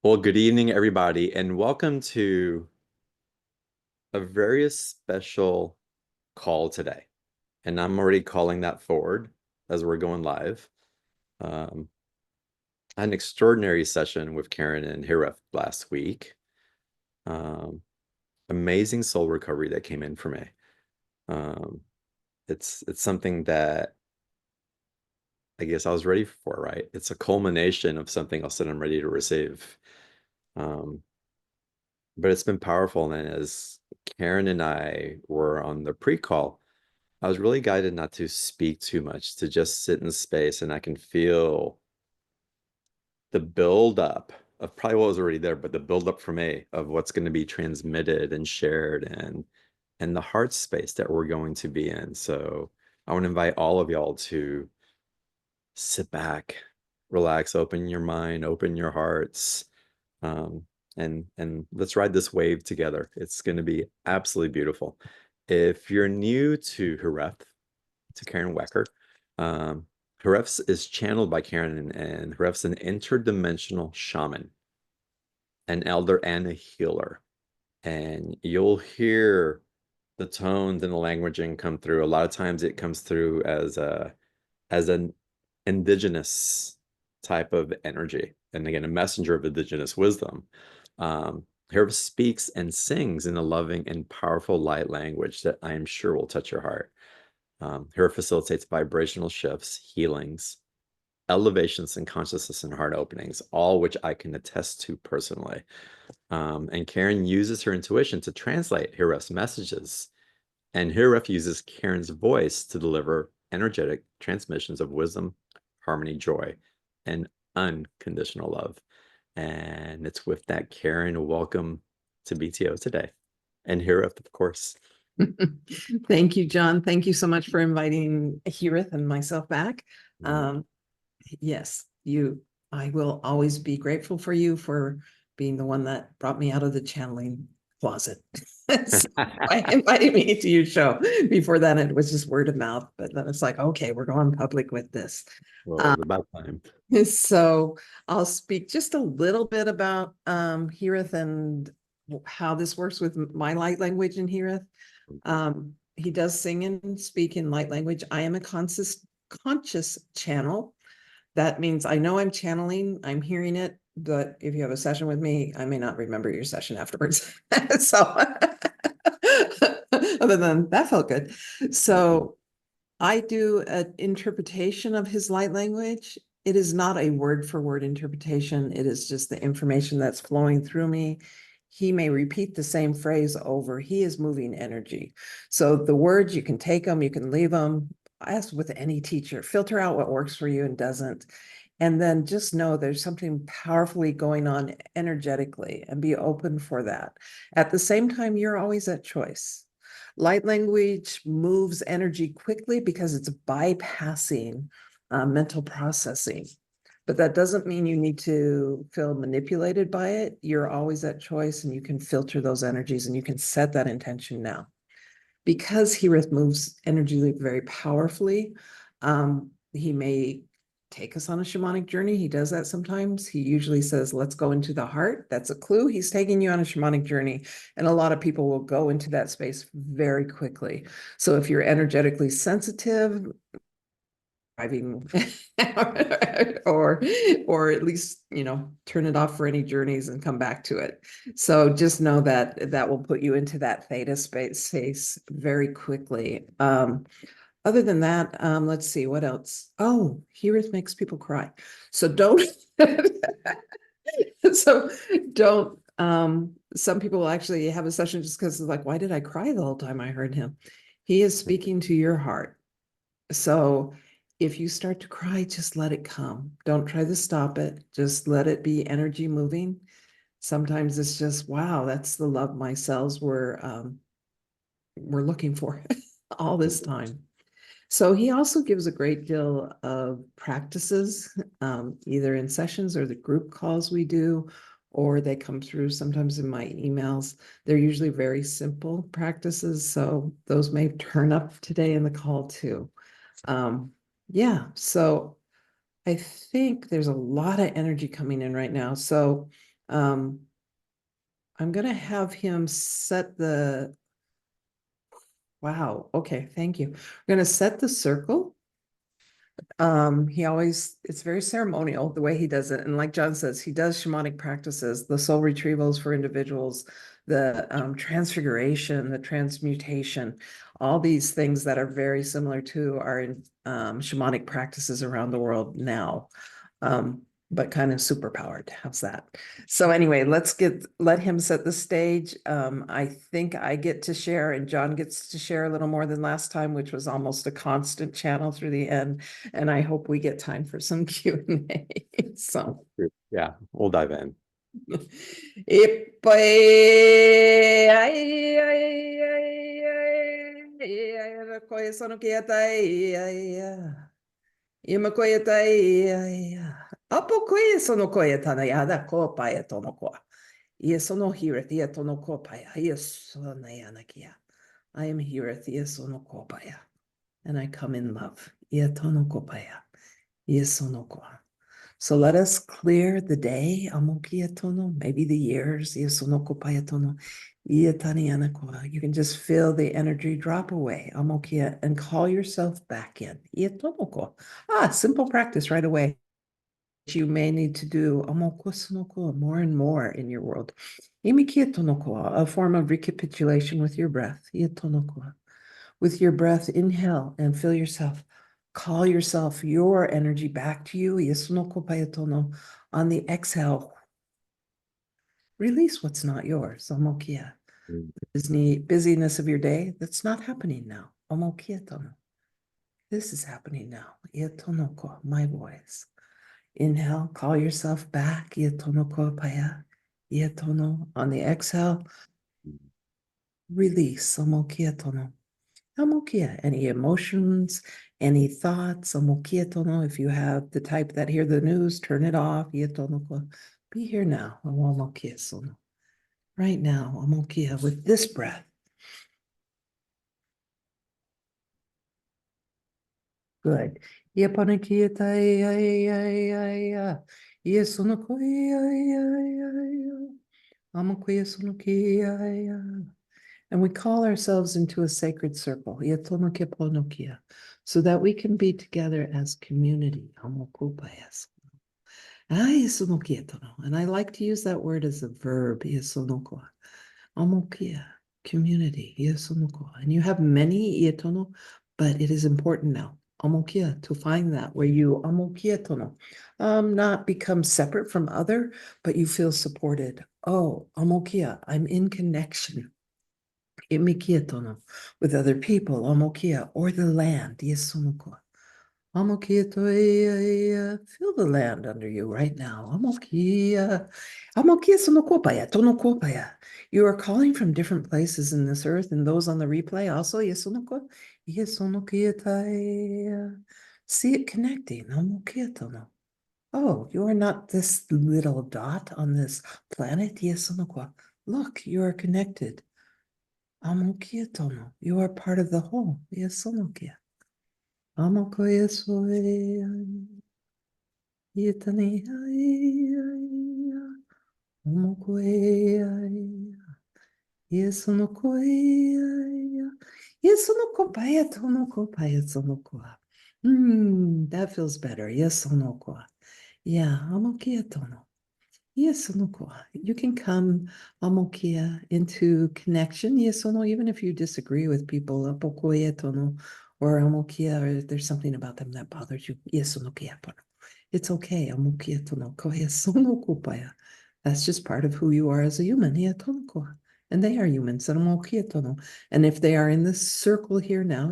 Well, good evening, everybody, and welcome to a very special call today. And I'm already calling that forward as we're going live. Um, I had an extraordinary session with Karen and Hiref last week. Um, Amazing soul recovery that came in for me. Um, it's something that I guess I was ready for, right? It's a culmination of something else that I'm ready to receive. Um, but it's been powerful, and as Karen and I were on the pre-call, I was really guided not to speak too much, to just sit in space, and I can feel the build up of probably what was already there, but the build up for me of what's going to be transmitted and shared and the heart space that we're going to be in. So I want to invite all of y'all to sit back, relax, open your mind, open your hearts, um, and let's ride this wave together. It's going to be absolutely beautiful. If you're new to Hareth, to Karen Wecker, um, Haref's is channeled by Karen, and Haref's an interdimensional shaman, an elder, and a healer. And you'll hear the tones and the languaging come through. A lot of times it comes through as an indigenous type of energy, and again, a messenger of indigenous wisdom. Herb speaks and sings in a loving and powerful light language that I am sure will touch your heart. Herb facilitates vibrational shifts, healings, elevations in consciousness, and heart openings, all which I can attest to personally. And Karen uses her intuition to translate Hiref's messages, and Hiref uses Karen's voice to deliver energetic transmissions of wisdom, harmony, joy, and unconditional love. And it's with that, Karen, welcome to BTO today. And Hiref, of course. Thank you, John. Thank you so much for inviting Hirith and myself back. Um, yes, I will always be grateful for you for being the one that brought me out of the channeling closet. So by inviting me to your show. Before that, it was just word of mouth, but then it's like, okay, we're going public with this. Well, it's about time. So I'll speak just a little bit about Hirith and how this works with my light language in Hirith. He does sing and speak in light language. I am a conscious channel. That means I know I'm channeling, I'm hearing it, but if you have a session with me, I may not remember your session afterwards. So other than that felt good. So I do an interpretation of his light language. It is not a word for word interpretation. It is just the information that's flowing through me. He may repeat the same phrase over. He is moving energy. So the words, you can take them, you can leave them. As with any teacher, filter out what works for you and doesn't. And then just know there's something powerfully going on energetically and be open for that. At the same time, you're always at choice. Light language moves energy quickly because it's bypassing mental processing. But that doesn't mean you need to feel manipulated by it. You're always at choice and you can filter those energies and you can set that intention now. Because Hirith moves energy very powerfully, he may take us on a shamanic journey. He does that sometimes. He usually says, let's go into the heart. That's a clue. He's taking you on a shamanic journey. And a lot of people will go into that space very quickly. So if you're energetically sensitive, driving or at least turn it off for any journeys and come back to it. So just know that that will put you into that theta space very quickly. Other than that, let's see what else. Oh, Hirith makes people cry. So don't so don't some people will actually have a session just because it's like, why did I cry the whole time I heard him? He is speaking to your heart. So if you start to cry, just let it come. Don't try to stop it. Just let it be energy moving. Sometimes it's just, wow, that's the love my cells were looking for all this time. So he also gives a great deal of practices, either in sessions or the group calls we do, or they come through sometimes in my emails. They're usually very simple practices. So those may turn up today in the call too. Yeah, so I think there's a lot of energy coming in right now. So Um, I'm gonna have him set the, wow, okay, thank you. I'm gonna set the circle. He always, it's very ceremonial the way he does it. And like John says, he does shamanic practices, the soul retrievals for individuals, the transfiguration, the transmutation, all these things that are very similar to our shamanic practices around the world now. But kind of superpowered. How's that? So anyway, let him set the stage. I think I get to share and John gets to share a little more than last time, which was almost a constant channel through the end. And I hope we get time for some Q&A. So Yeah, we'll dive in. Ima koe tai apo koe sono koe tana yada ko pae tono ko. Ia sono here thea tono ko pae. Ia sono yana kia. I am here thea sono ko pae. And I come in love. Ia tono ko pae. Ia sono ko. So let us clear the day, amokia tono, maybe the years, ia sono ko pae tono. Ia tani yana ko. You can just feel the energy drop away, amokia, and call yourself back in. Ia tono ko. Simple practice right away. You may need to do more and more in your world. A form of recapitulation with your breath. With your breath, inhale and feel yourself. Call yourself, your energy back to you. On the exhale, release what's not yours. Busyness of your day, that's not happening now. This is happening now. My voice. Inhale, call yourself back. On the exhale, release. Any emotions, any thoughts. If you have the type that hear the news, turn it off. Be here now. Right now, with this breath. Good. And we call ourselves into a sacred circle, so that we can be together as community. And I like to use that word as a verb. Community. And you have many, but it is important now to find that where you not become separate from other, but you feel supported. Oh, I'm in connection with other people, or the land. Feel the land under you right now. You are calling from different places in this earth, and those on the replay also. See it connecting. Oh, you are not this little dot on this planet. Look, you are connected. You are part of the whole. That feels better. Yeah, yes, you can come into connection. Yes, even if you disagree with people, or or there's something about them that bothers you. Yes, it's okay. That's just part of who you are as a human. And they are humans. And if they are in this circle here now,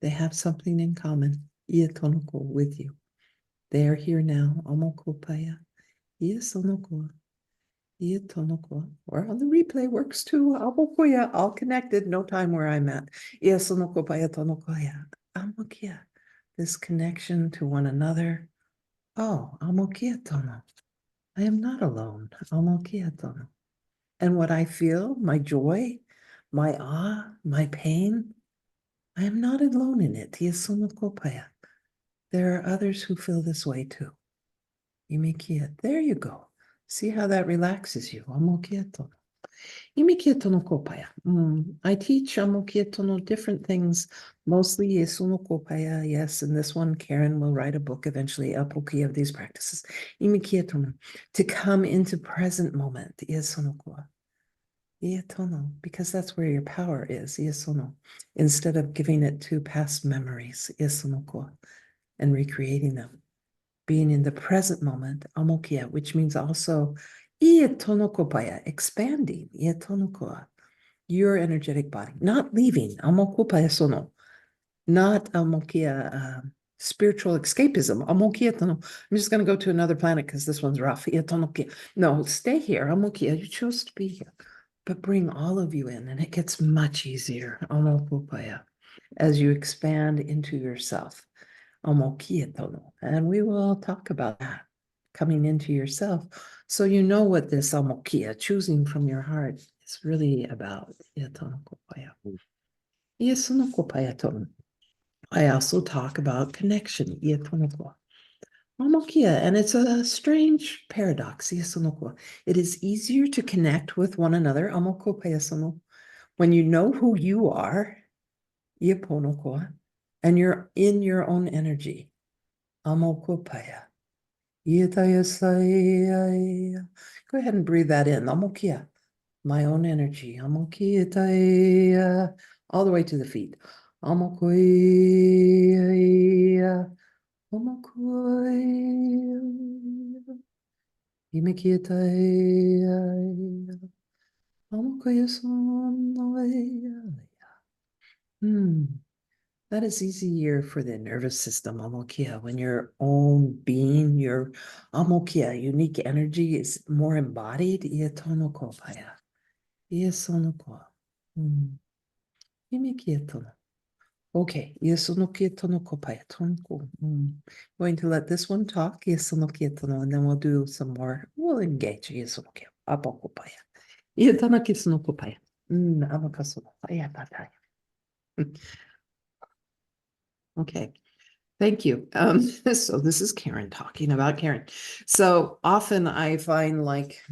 they have something in common with you. They are here now. Or on the replay works too. All connected, no time where I'm at. This connection to one another. Oh, I am not alone. And what I feel, my joy, my awe, my pain, I am not alone in it. There are others who feel this way too. Imikia. There you go. See how that relaxes you. Amokieto. Imikieto no kopaya. I teach amokieto no different things, mostly yesu no kopaya. Yes, and this one, Karen will write a book eventually, apoki of these practices. Imikieto no, to come into present moment. Yesu no ko. Ietono, because that's where your power is. Iesono, instead of giving it to past memories. Iesono ko, and recreating them. Being in the present moment, amokia, which means also iatonokopaya, expanding, iatonokoa, your energetic body, not leaving, amokopaya sono, not amokia, spiritual escapism, amokia tono. I'm just going to go to another planet because this one's rough. Iatonokia. No, stay here, amokia, you chose to be here, but bring all of you in, and it gets much easier, amokopaya, as you expand into yourself. And we will talk about that coming into yourself. So you know what this amokia, choosing from your heart, is really about. I also talk about connection. Amokia, and it's a strange paradox. It is easier to connect with one another when you know who you are, and you're in your own energy. Amokopaya. Yitayasaya. Go ahead and breathe that in. Amokia. My own energy. Amokiyataya. All the way to the feet. Amokoya. Amokoya. Imikiyataya. Amokoya sonaya. That is easier for the nervous system, amokia. When your own being, your amokia, unique energy is more embodied. Iatonokopaya. Iasonoko. Imikietono. Okay. Iasonokietono tonko. Going to let this one talk. Iasonokietono, and then we'll do some more. We'll engage. Iasonokia. Apokopaya. Iatanakisonokopaya. Amakasonopaya tataya. Okay. Thank you. So this is Karen talking about Karen. So often I find like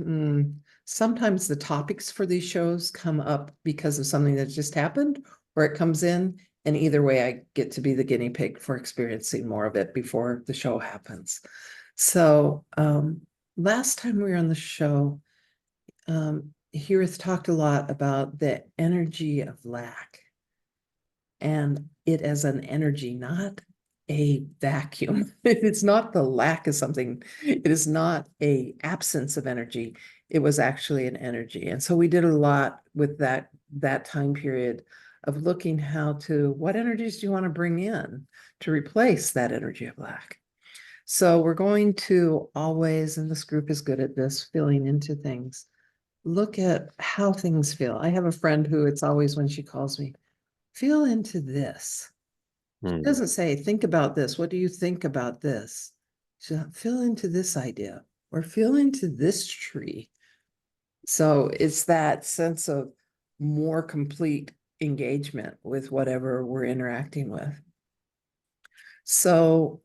sometimes the topics for these shows come up because of something that just happened, or it comes in, and either way I get to be the guinea pig for experiencing more of it before the show happens. So last time we were on the show, Girez talked a lot about the energy of lack and it as an energy, not a vacuum. It's not the lack of something. It is not a absence of energy. It was actually an energy. And so we did a lot with that time period of looking how to, what energies do you want to bring in to replace that energy of lack? So we're going to always, and this group is good at this, feeling into things. Look at how things feel. I have a friend who it's always when she calls me, feel into this. She doesn't say, think about this. What do you think about this? She'll feel into this idea or feel into this tree. So it's that sense of more complete engagement with whatever we're interacting with. So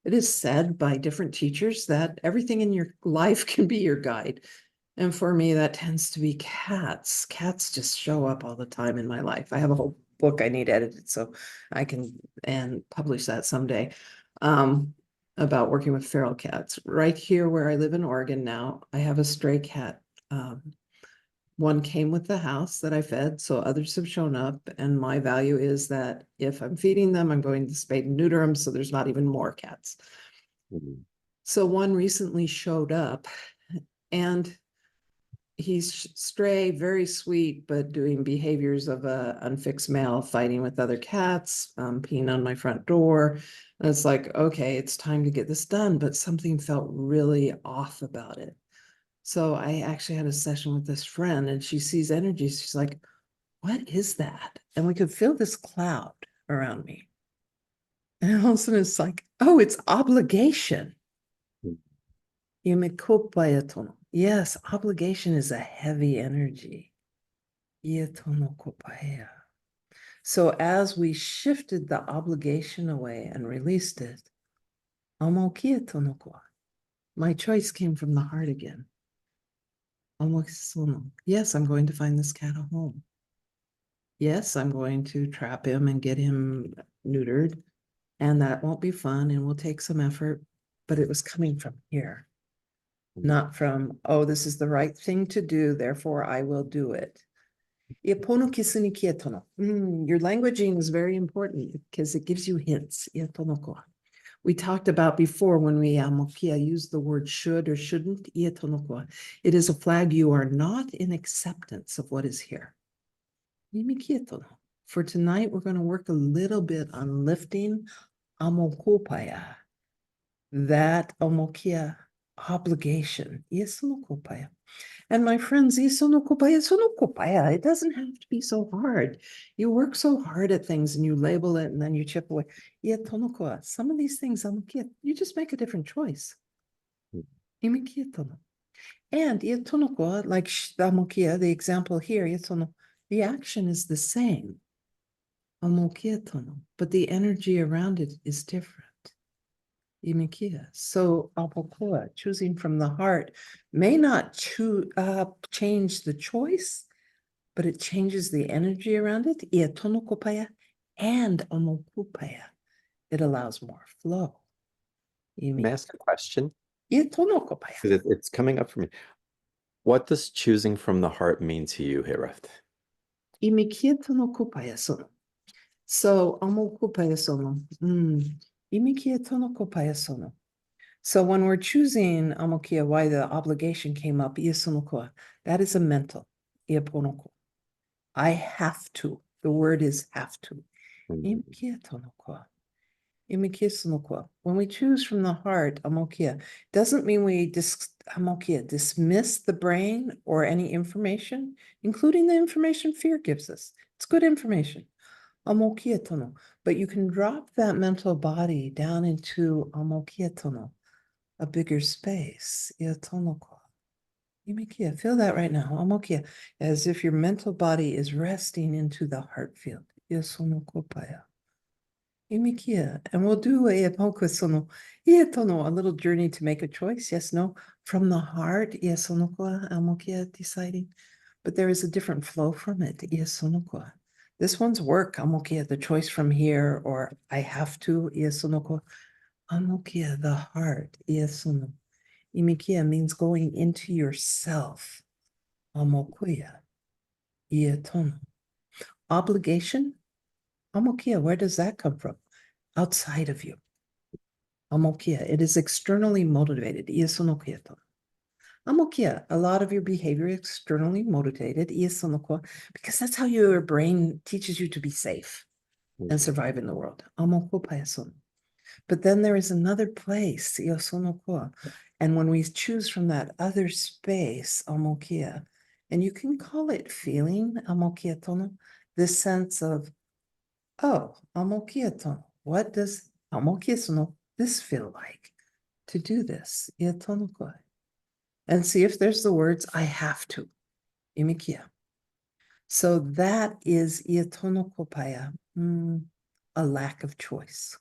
it is said by different teachers that everything in your life can be your guide. And for me, that tends to be cats. Cats just show up all the time in my life. I have a whole book I need edited so I can and publish that someday about working with feral cats. Right here where I live in Oregon now, I have a stray cat. One came with the house that I fed, so others have shown up. And my value is that if I'm feeding them, I'm going to spay and neuter them so there's not even more cats. So one recently showed up and he's stray, very sweet, but doing behaviors of a unfixed male, fighting with other cats, peeing on my front door. And it's like, okay, it's time to get this done, but something felt really off about it. So I actually had a session with this friend and she sees energy. She's like, what is that? And we could feel this cloud around me. And all of a sudden it's like, oh, it's obligation. Yes, obligation is a heavy energy. So as we shifted the obligation away and released it, Amokia tonoko. My choice came from the heart again. Amokisono. Yes, I'm going to find this cat a home. Yes, I'm going to trap him and get him neutered. And that won't be fun and will take some effort, but it was coming from here, not from, oh, this is the right thing to do, therefore I will do it. Iepono kisuni kietono. Your languaging is very important because it gives you hints. Ietonoko. We talked about before when we mokia used the word should or shouldn't. Ietonoko. It is a flag you are not in acceptance of what is here. Imikietono. For tonight, we're going to work a little bit on lifting amokupaya, that omokia obligation. Iesunokupaya. And my friends, it doesn't have to be so hard. You work so hard at things and you label it and then you chip away. Some of these things, you just make a different choice. And like the example here, the action is the same. But the energy around it is different. So choosing from the heart may not change the choice, but it changes the energy around it. And it allows more flow. May I ask a question? Because Because it's coming up for me. What does choosing from the heart mean to you, Hiraft? So So when we're choosing amokia, why the obligation came up, that is a mental. I have to. The word is have to. When we choose from the heart, amokia, doesn't mean we dismiss the brain or any information, including the information fear gives us. It's good information. Amokia tono. But you can drop that mental body down into amokia tono, a bigger space. Feel that right now. Amokia, as if your mental body is resting into the heart field. And we'll do a little journey to make a choice. Yes, no, from the heart. Deciding. But there is a different flow from it. This one's work. The choice from here, or I have to. The heart. Imikia means going into yourself. Obligation. Where does that come from? Outside of you. It is externally motivated. A lot of your behavior is externally motivated. Because that's how your brain teaches you to be safe and survive in the world. But then there is another place, and when we choose from that other space, and you can call it feeling, this sense of, oh, what does this feel like to do this? And see if there's the words, I have to. So that is a lack of choice.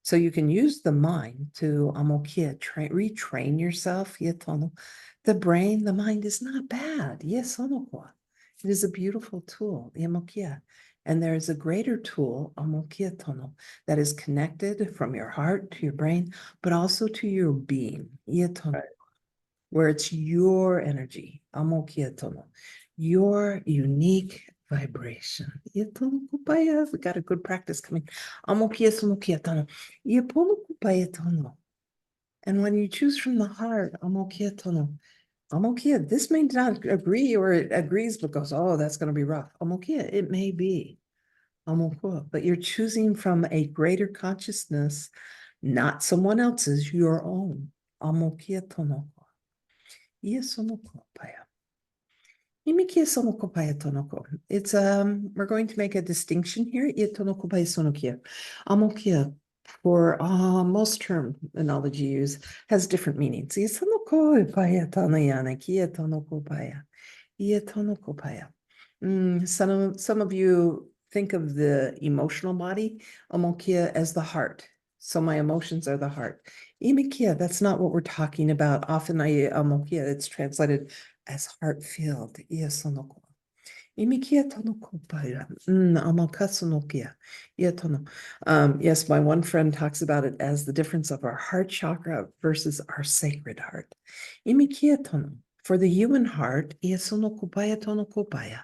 So you can use the mind to retrain yourself. The brain, the mind is not bad. It is a beautiful tool. And there is a greater tool, that is connected from your heart to your brain, but also to your being. Where it's your energy, your unique vibration. We got a good practice coming. And when you choose from the heart, this may not agree, or it agrees but goes, oh, that's going to be rough. It may be. But you're choosing from a greater consciousness, not someone else's, your own. It's we're going to make a distinction here. Amokia, for most terminology used, has different meanings. Some of you think of the emotional body, amokia, as the heart. So my emotions are the heart. Imikia, that's not what we're talking about. Often amokia, it's translated as heart filled. Iasonoko. Imikia tonoko paira. Amokasonokia. Iatono. Yes, my one friend talks about it as the difference of our heart chakra versus our sacred heart. Imikia tono. For the human heart, iasonoko paya tonoko paya.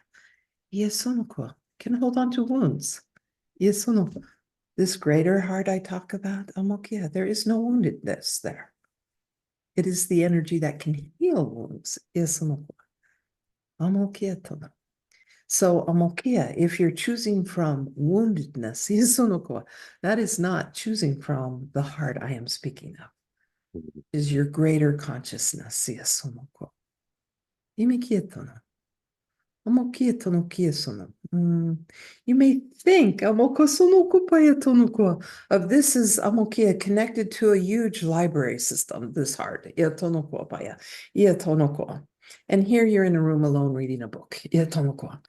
Iasonoko can hold on to wounds. Iasonoko. This greater heart I talk about, amokia, there is no woundedness there. It is the energy that can heal wounds. Iasonoko. Amokia tono. So amokia, if you're choosing from woundedness, isonoko, that is not choosing from the heart I am speaking of. Is your greater consciousness. Isonoko. Imikia no. Amokia no kia sono. You may think amoko sonoko paya tonoko of this is amokia connected to a huge library system, this heart. Ia tonoko paya. Ia tonoko. And here you're in a room alone reading a book. Ia tonoko.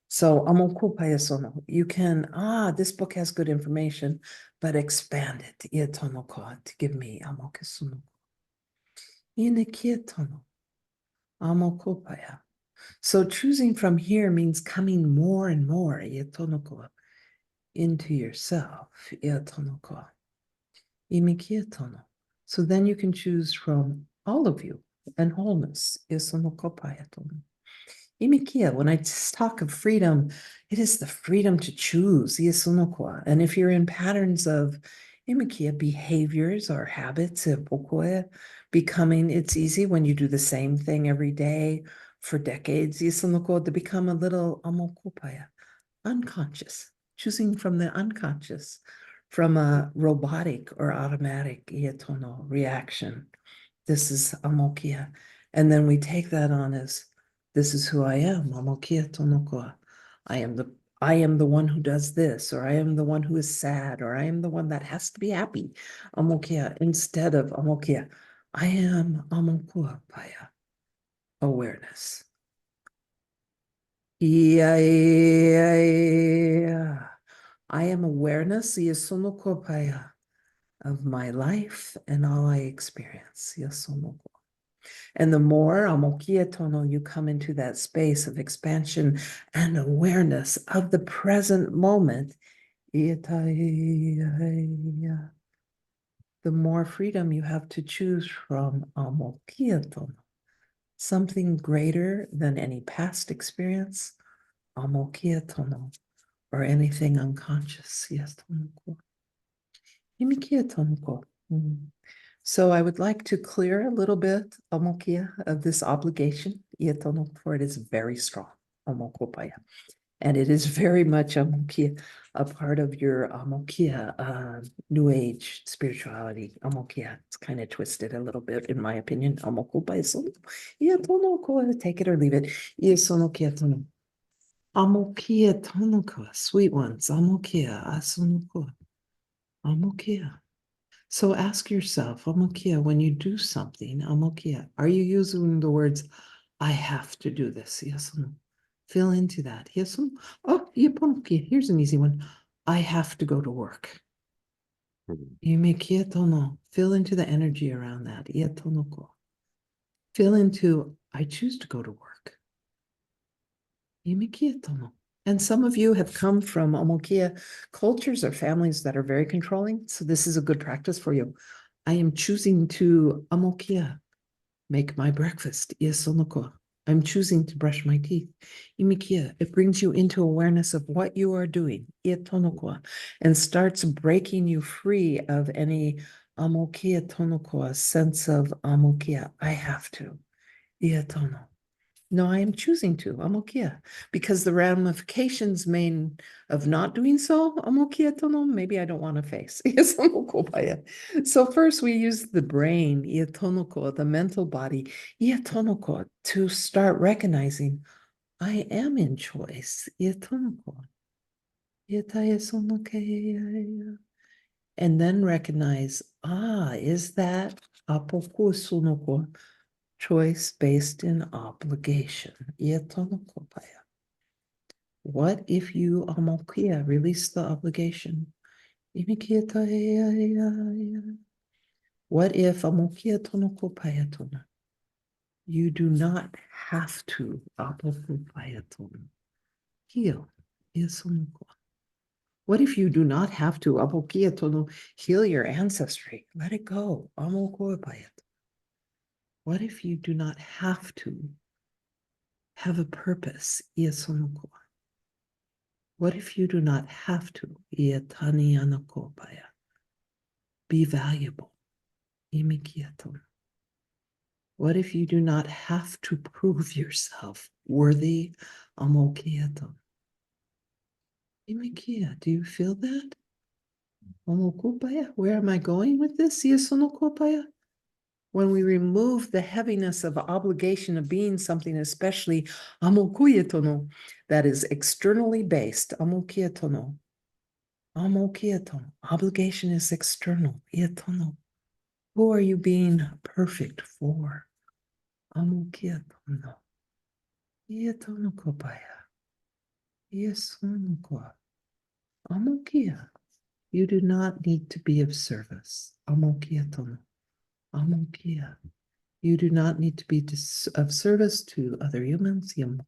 So amoko paya sono. You can, this book has good information, but expand it. Ia tonoko to give me amoka sono. Ine kia tono. Amoko paya. So choosing from here means coming more and more into yourself. So then you can choose from all of you and wholeness. When I talk of freedom, it is the freedom to choose. And if you're in patterns of behaviors or habits, becoming, it's easy when you do the same thing every day for decades, to become a little unconscious, choosing from the unconscious, from a robotic or automatic reaction. This is amokia. And then we take that on as this is who I am. Amokia tonokoa. I am the one who does this, or I am the one who is sad, or I am the one that has to be happy. Amokia, instead of amokia, I am amokua paya. Awareness. Yeah, I am awareness paya of my life and all I experience. And the more amokia tono you come into that space of expansion and awareness of the present moment, the more freedom you have to choose from amokia tono, something greater than any past experience, amokia tono, or anything unconscious. Yes, imikia tono. So I would like to clear a little bit, amokia, of this obligation, for it is very strong, amokopaya. And it is very much amokia, a part of your amokia, new age spirituality. Amokia, it's kind of twisted a little bit, in my opinion. Amokopaya, so take it or leave it. Iasonokia tono. Amokia tonoko, sweet ones. Amokia, asonoko. Amokia. So ask yourself, Amokia, when you do something, Amokia, are you using the words, I have to do this? Yes or no? Fill into that. Yes or no? Oh, Amokia, here's an easy one. I have to go to work. No. Fill into the energy around that. Fill into, I choose to go to work. And some of you have come from Amokia cultures or families that are very controlling. So this is a good practice for you. I am choosing to Amokia, make my breakfast. I'm choosing to brush my teeth. Imikia, it brings you into awareness of what you are doing. And starts breaking you free of any Amokia tonokoa sense of Amokia. I have to. Iatono. No, I am choosing to. I'm okay. Because the ramifications main of not doing so, I'm okay. Maybe I don't want to face. Yes, I'm okay. So first we use the brain, the mental body, to start recognizing I am in choice. And then recognize, is that choice based in obligation? What if you, amokia, release the obligation? What if you do not have to heal? What if you do not have to heal your ancestry? Let it go. What if you do not have to have a purpose? What if you do not have to be valuable? What if you do not have to prove yourself worthy? Do you feel that? Where am I going with this? When we remove the heaviness of obligation of being something, especially that is externally based, obligation is external. Who are you being perfect for? You do not need to be of service. You do not need to be of service to other humans. You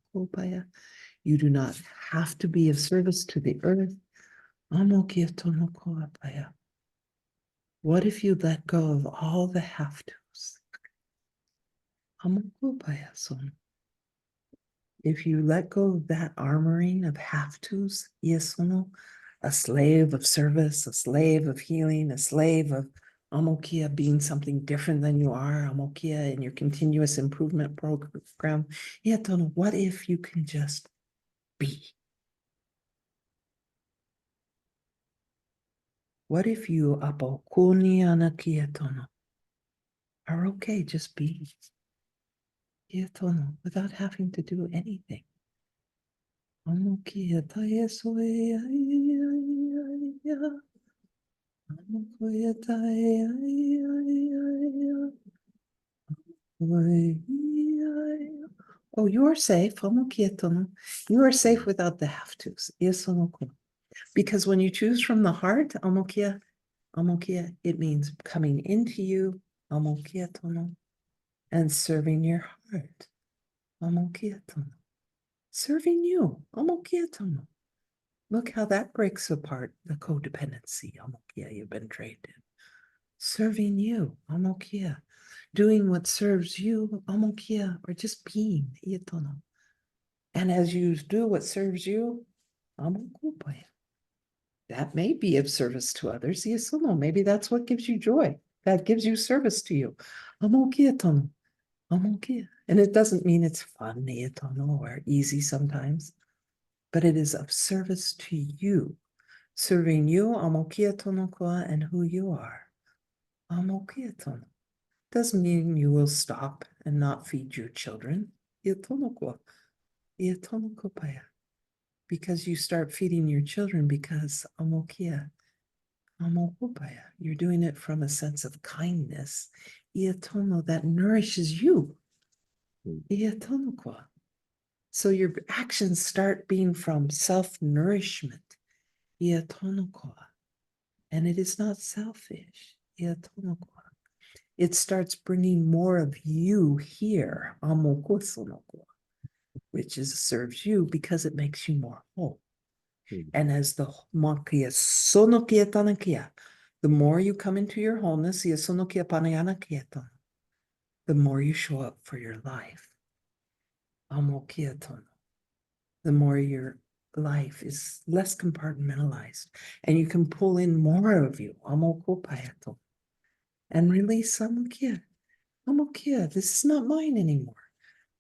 do not have to be of service to the earth. What if you let go of all the have tos? If you let go of that armoring of have tos, a slave of service, a slave of healing, a slave of Amokia being something different than you are, Amokia in your continuous improvement program. What if you can just be? What if you are okay just being without having to do anything? Oh, you are safe. You are safe without the have tos. Because when you choose from the heart, it means coming into you and serving your heart. Serving you. Look how that breaks apart the codependency you've been trained in. Serving you. Doing what serves you, or just being. And as you do what serves you, that may be of service to others. Maybe that's what gives you joy. That gives you service to you. And it doesn't mean it's fun or easy sometimes, but it is of service to you. Serving you and who you are. Doesn't mean you will stop and not feed your children. Because you start feeding your children because you're doing it from a sense of kindness that nourishes you. So your actions start being from self-nourishment. And it is not selfish. It starts bringing more of you here, which serves you because it makes you more whole. And as the more you come into your wholeness, the more you show up for your life. The more your life is less compartmentalized and you can pull in more of you and release this is not mine anymore.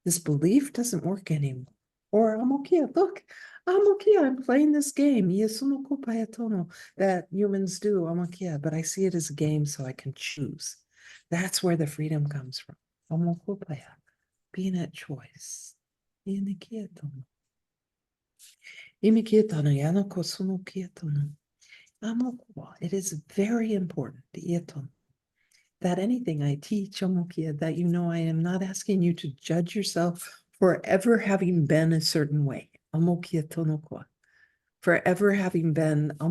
This belief doesn't work anymore. Or look, I'm playing this game that humans do but I see it as a game so I can choose. That's where the freedom comes from. Being at choice. It is very important that anything I teach, that I am not asking you to judge yourself for ever having been a certain way. forever having been a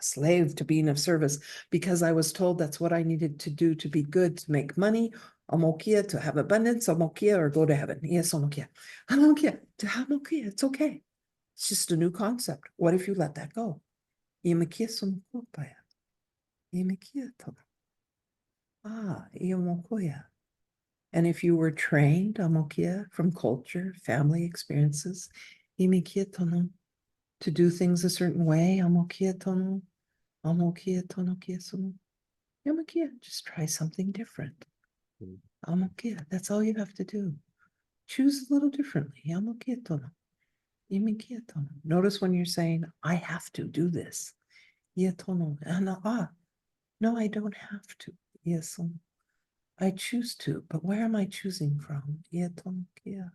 slave to being of service because I was told that's what I needed to do to be good, to make money, amokia, to have abundance, amokia, or go to heaven. Yes, amokia, to have amokia, it's okay. It's just a new concept. What if you let that go? Imakia sonokopaya. Imakia tono. Iamokoya. And if you were trained, amokia, from culture, family experiences, imakia tono, to do things a certain way, amokia tono, amokia tono kia sono. Amokia, just try something different. Mm. Amokia, that's all you have to do. Choose a little differently. Amokia tono. Imikia tono. Notice when you're saying, I have to do this. Ia tono. No, I don't have to. Yes, I choose to, but where am I choosing from? Ia tono kia.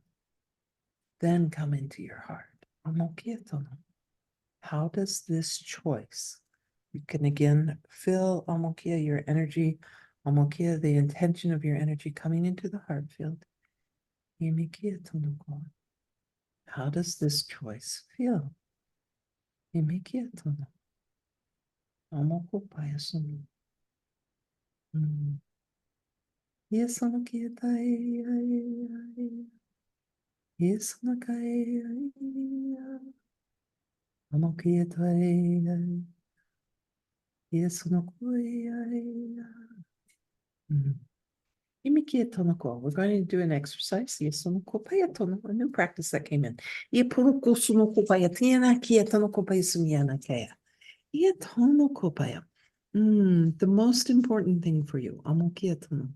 Then come into your heart. Amokia tono. How does this choice? You can again feel amokia, your energy, amokia, the intention of your energy coming into the heart field. Imikia tono ko. How does this choice feel? Imikia tono. Amoko paya sono. Yes, amokia tai. Yes, amokia. Amokia tai. Yes, amokia. Imikia tonoko. We're going to do an exercise. Yes, sonoko paya tono. A new practice that came in. Ia poroko sonoko paya tiana kia tonoko paya sumiana kaya. Ia tonoko paya. The most important thing for you, amokia tono.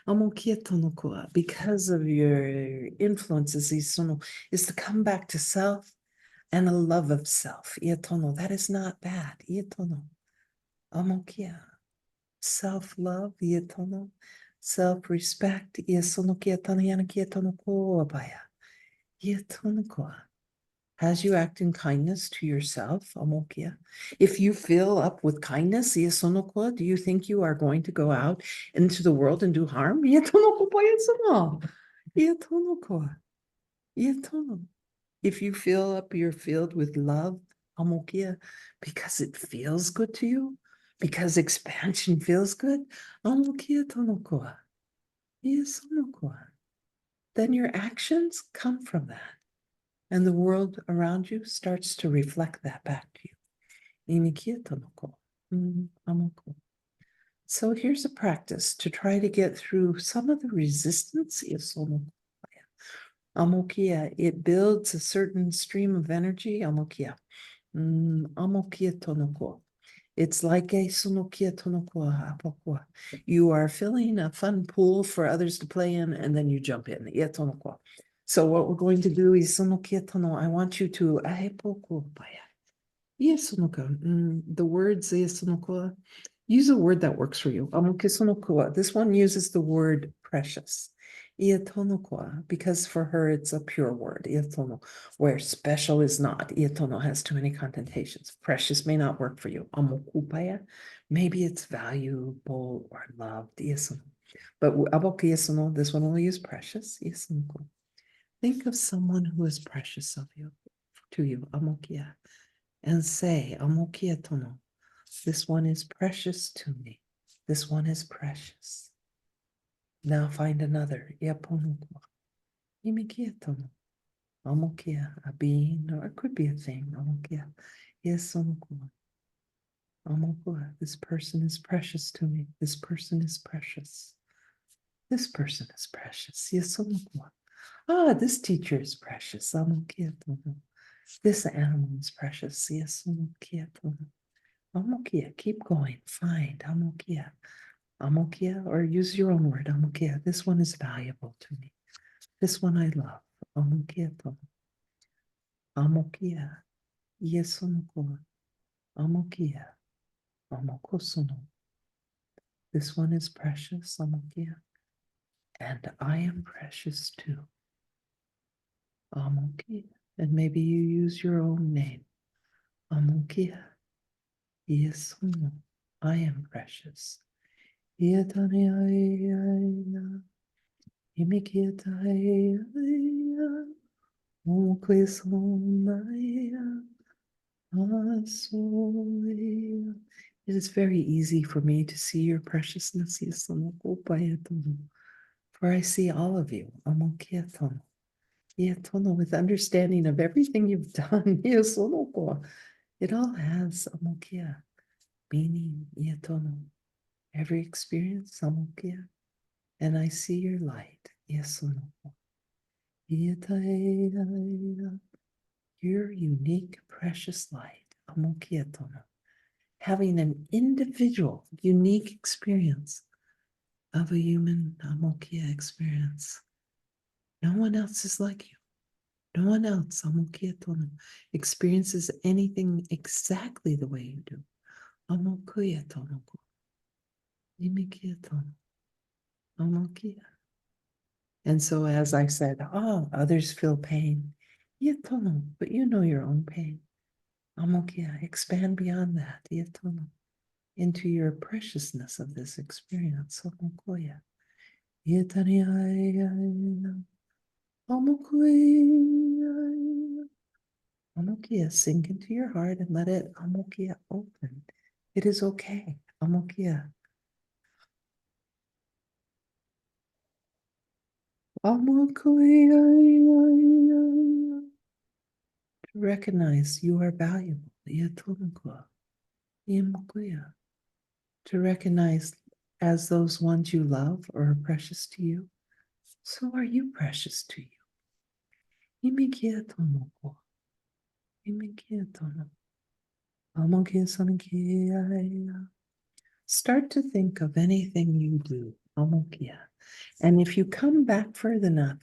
Amokia tonoko, because of your influences, is to come back to self and a love of self. Ia tono. That is not bad. Ia tono. Amokia. Self-love, yetono, self-respect, yesono kietana yana kietono ko abaya. Yetono ko. As you act in kindness to yourself, amokia. If you fill up with kindness, yesono ko, do you think you are going to go out into the world and do harm? Yetono ko pa yesono. Yetono ko. Yetono. If you fill up your field with love, amokia, because it feels good to you, because expansion feels good, amokia tonokoa, sonokoa. Then your actions come from that. And the world around you starts to reflect that back to you. Imikia tonoko, amoko. So here's a practice to try to get through some of the resistance. Amokia, it builds a certain stream of energy. Amokia. Amokia tonoko. It's like a sonokia tonoko hapokua. You are filling a fun pool for others to play in, and then you jump in. Ia tonoko. So what we're going to do is sonokia tono. I want you to ahepoko paya. Ia sonoka. The words ia sonoko. Use a word that works for you. Amoke sonoko. This one uses the word precious. Ia tonokoa, because for her it's a pure word. Ia tono, where special is not. Ia tono has too many connotations. Precious may not work for you. Amokupaya, maybe it's valuable or loved. Ia sono. But aboke ia sono, this one only use precious. Ia sonoko. Think of someone who is precious of you, to you. Amokia. And say, amokia tono. This one is precious to me. This one is precious. Now find another. Iaponukwa. Imikia tono. Amokia, a being, or it could be a thing. Amokia. Yes, amokua. Amokua. This person is precious to me. This person is precious. This person is precious. Yes, amokua. This teacher is precious. Amokia tono. This animal is precious. Yes, amokia tono. Amokia, keep going. Find amokia. Amokia, or use your own word. Amokia, this one is valuable to me. This one I love. Amokia tono. Amokia. Yesonokoa. Amokia. Amokosono. This one is precious. Amokia. And I am precious too. Amokia. And maybe you use your own name. Amokia. Yesono. I am precious. Yetaniaina. Imikiataia. Okwesonaya. It is very easy for me to see your preciousness, for I see all of you, with understanding of everything you've done. It all has meaning, every experience, and I see your light. Your unique, precious light, having an individual, unique experience of a human experience. No one else is like you. No one else experiences anything exactly the way you do. And so, as I said, others feel pain. But you know your own pain. Expand beyond that. Into your preciousness of this experience. Sink into your heart and let it open. It is okay. Recognize you are valuable. To recognize as those ones you love or are precious to you, so are you precious to you. Start to think of anything you do. And if you come back further enough,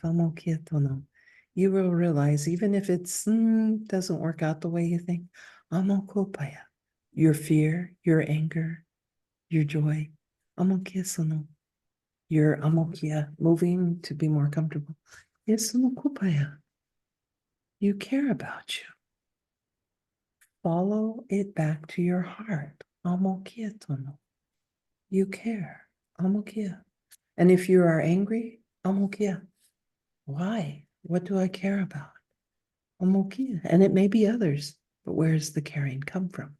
you will realize even if it doesn't work out the way you think, your fear, your anger, your joy, your moving to be more comfortable. You care about you. Follow it back to your heart. You care. And if you are angry, why? What do I care about? And it may be others, but where does the caring come from?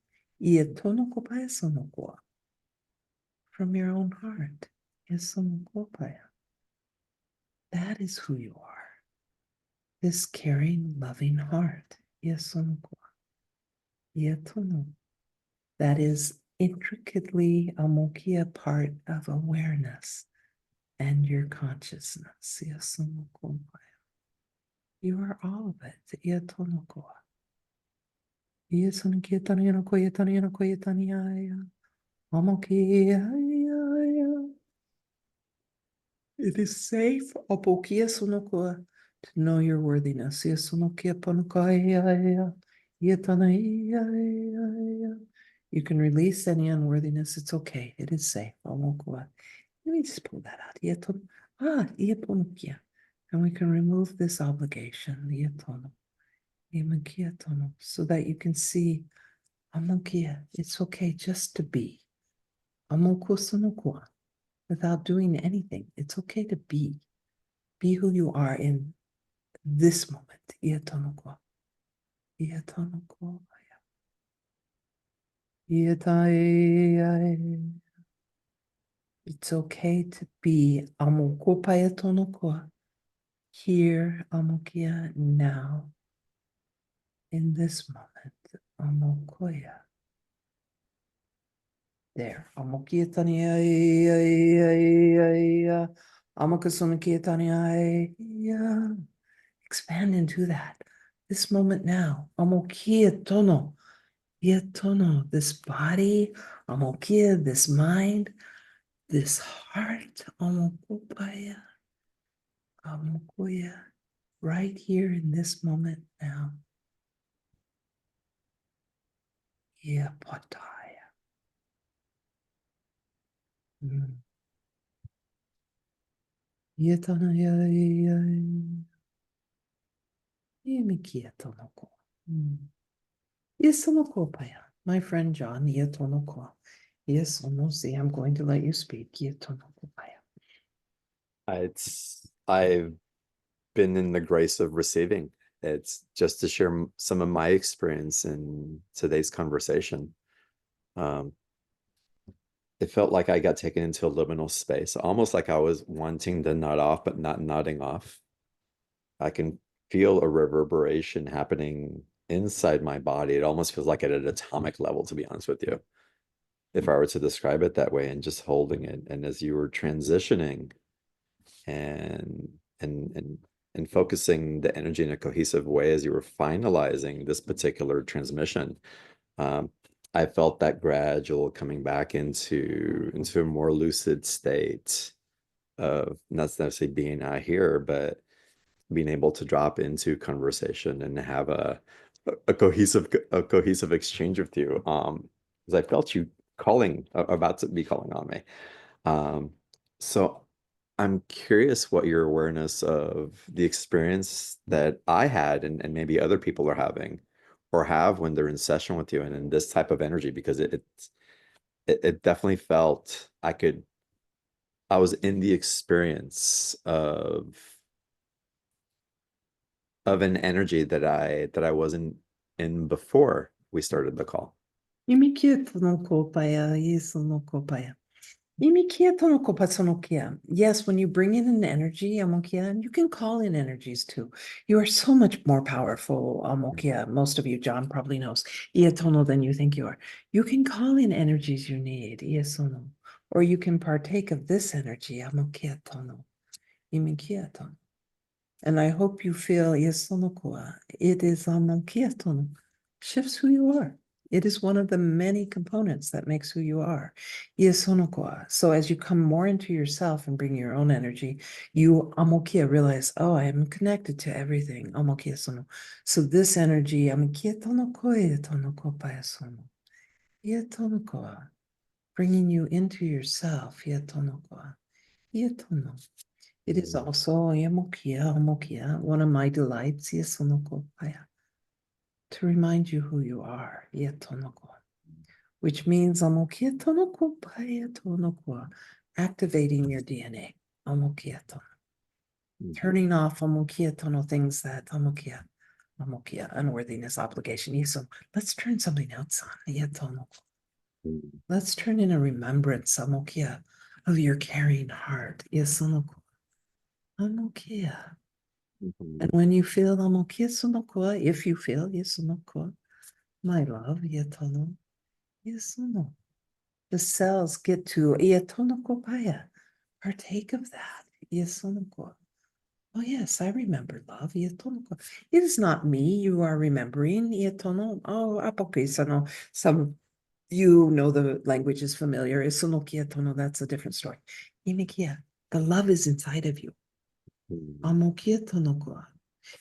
From your own heart. That is who you are. This caring, loving heart. That is intricately part of awareness and your consciousness. You are all of it. It is safe to know your worthiness. You can release any unworthiness. It's okay. It is safe. Let me just pull that out. And we can remove this obligation. So that you can see it's okay just to be. Without doing anything. It's okay to be. Be who you are in this moment. It's okay to be here now in this moment. There. Expand into that. This moment now. This body, this mind, this heart, right here in this moment now. Pataya. My friend John, yes, see, I'm going to let you speak. I've been in the grace of receiving. It's just to share some of my experience in today's conversation. Um, it felt like I got taken into a liminal space, almost like I was wanting to nod off, but not nodding off. I can feel a reverberation happening inside my body. It almost feels like at an atomic level, to be honest with you, if I were to describe it that way, and just holding it. And as you were transitioning and and and and focusing the energy in a cohesive way as you were finalizing this particular transmission, um, I felt that gradual coming back into a more lucid state of not necessarily being out here, but being able to drop into conversation and have a cohesive exchange with you. Because I felt you about to be calling on me. Um, so I'm curious what your awareness of the experience that I had and maybe other people are having or have when they're in session with you and in this type of energy, because it definitely felt I was in the experience of an energy that I wasn't in before we started the call. Imikieto no kopaya, yeso no kopaya. Imikieto no kopasonokia. Yes, when you bring in an energy, amokia, and you can call in energies too. You are so much more powerful, amokia. Most of you, John probably knows, ietono than you think you are. You can call in energies you need, iesono. Or you can partake of this energy, amokia tono, imikieto. And I hope you feel Yesonokoa. It is Amokiatono. Shifts who you are. It is one of the many components that makes who you are. Yesonokoa. So as you come more into yourself and bring your own energy, you Amokia realize, oh, I am connected to everything. Amokia sono. So this energy, Amokiatono koe tono kopaya sono. Yetonokoa. Bringing you into yourself. Yetonokoa. Yetono. It is also Yamokia, one of my delights, Yesunokopaya, to remind you who you are, Yetonoko, which means Amokia Tonokopaya Tonokwa, activating your DNA, Amokia Tono, turning off Amokia Tono things that Amokia, unworthiness, obligation. Yeso, let's turn something else on, Yetonoko. Let's turn in a remembrance, Amokia, of your caring heart, Yesunoko. Amokia. And when you feel amokia sunokua, if you feel yesunokua, my love, yetono, yesuno. The cells get to yetonokopaya. Partake of that. Yesunokua. Oh yes, I remember love. Yetonokua. It is not me you are remembering. Yetono. Oh, apokisano. Some you know the language is familiar. Yesunokia tono, that's a different story. Imikia. The love is inside of you. Amokia tonokua.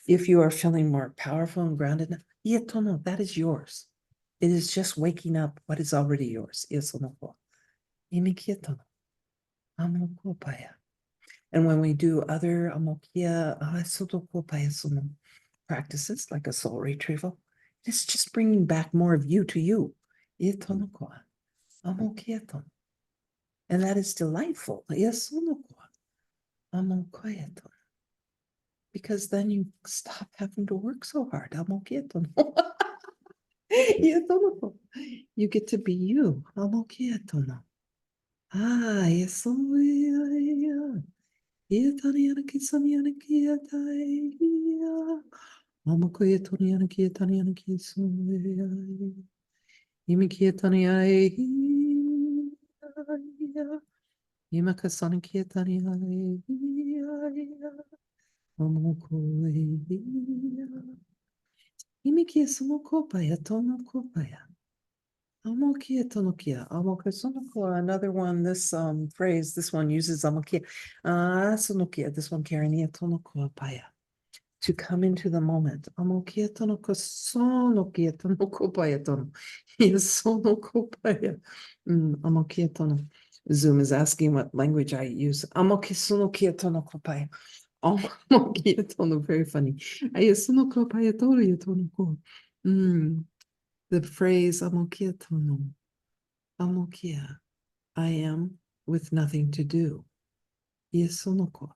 If you are feeling more powerful and grounded, yetono, that is yours. It is just waking up what is already yours. Yesonoko. Imikietono. Amokopaya. And when we do other amokia sotokopaya sono practices, like a soul retrieval, it's just bringing back more of you to you. Yetonoko. Amokieton. And that is delightful. Yesonoko. Amokoyeton. Because then you stop having to work so hard. Amokieton. You get to be you. Amokieton. Ah, yes. Yetaniana kisaniana kiatai. Amokoyetoniana kietaniana kisuya. Imikietania. Imakasana kietania. Amokoya. Imikiesunokopaya tonokopaya. Amokia tonokia. Amokasunoko. Another one, this phrase, this one uses amokia. Sunokia, this one karania tonokopaya. To come into the moment. Amokia tonoko sonokia tonokopaya tono. Sonokopaya. Amokia tono. Zoom is asking what language I use. Amokisunokia tonokopaya. Amokia tono, very funny. Ayasunokopaya tono tonoko. The phrase amokia tono. Amokia. I am with nothing to do. Yesonoko.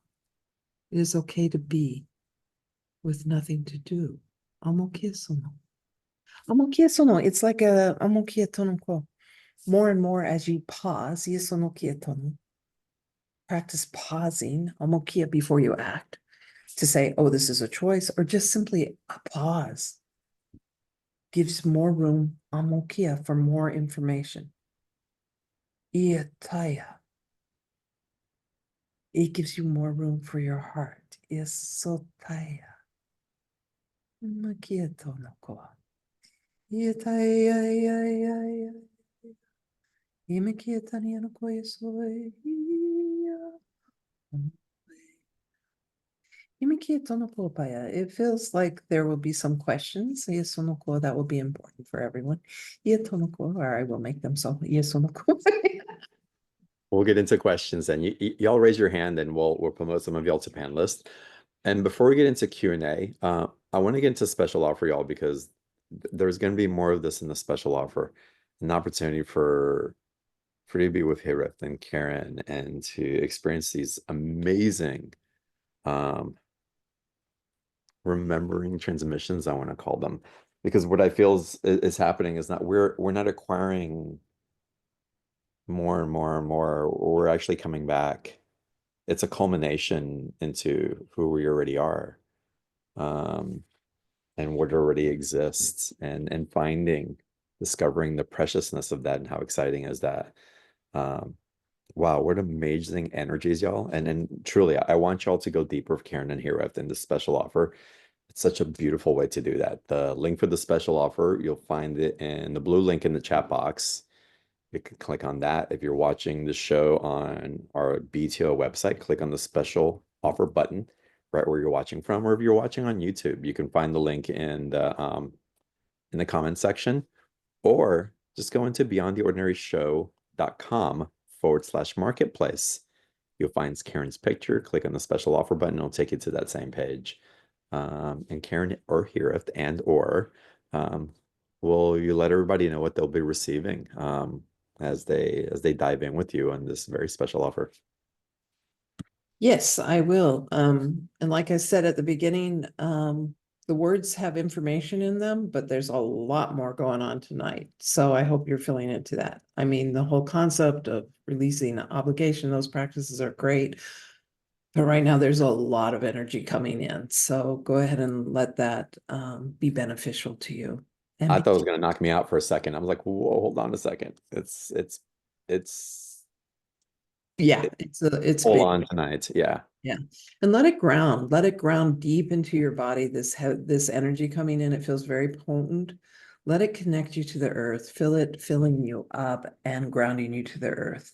It is okay to be. with nothing to do. Amokiasono. Amokiasono, it's like a amokiatono ko. More and more as you pause, yesono kietono. Practice pausing, amokia, before you act, to say, oh, this is a choice, or just simply a pause. Gives more room, amokia, for more information. Iataya. It gives you more room for your heart. Isotaya. Makietono ko. Iataya. Imikietaniano ko yesoy. It feels like there will be some questions. That will be important for everyone. Or I will make them so. We'll get into questions and y'all raise your hand and we'll promote some of y'all to panelists. And before we get into Q&A, I want to get into special offer, y'all, because there's going to be more of this in the special offer, an opportunity for you to be with Hirith and Karen and to experience these amazing remembering transmissions, I want to call them. Because what I feel is happening is not we're not acquiring more and more and more. We're actually coming back. It's a culmination into who we already are, um, and what already exists, and finding, discovering the preciousness of that, and how exciting is that? Um, wow, what amazing energies, y'all! And truly, I want y'all to go deeper with Karen and Hero in this special offer. It's such a beautiful way to do that. The link for the special offer, you'll find it in the blue link in the chat box. You can click on that. If you're watching the show on our BTO website, click on the special offer button right where you're watching from. Or if you're watching on YouTube, you can find the link in the comment section, or just go into beyondtheordinaryshow.com/marketplace. You'll find Karen's picture, click on the special offer button, it'll take you to that same page. And Karen or Hirith um, will you let everybody know what they'll be receiving as they dive in with you on this very special offer. Yes, I will. And like I said at the beginning, the words have information in them, but there's a lot more going on tonight. So I hope you're feeling into that. I mean, the whole concept of releasing obligation, those practices are great. But right now there's a lot of energy coming in. So go ahead and let that be beneficial to you. And I thought it was going to knock me out for a second. I was like, whoa, hold on a second. It's yeah, it's full big. on tonight. Yeah. Yeah. And let it ground deep into your body. This energy coming in, it feels very potent. Let it connect you to the earth, feel it filling you up and grounding you to the earth.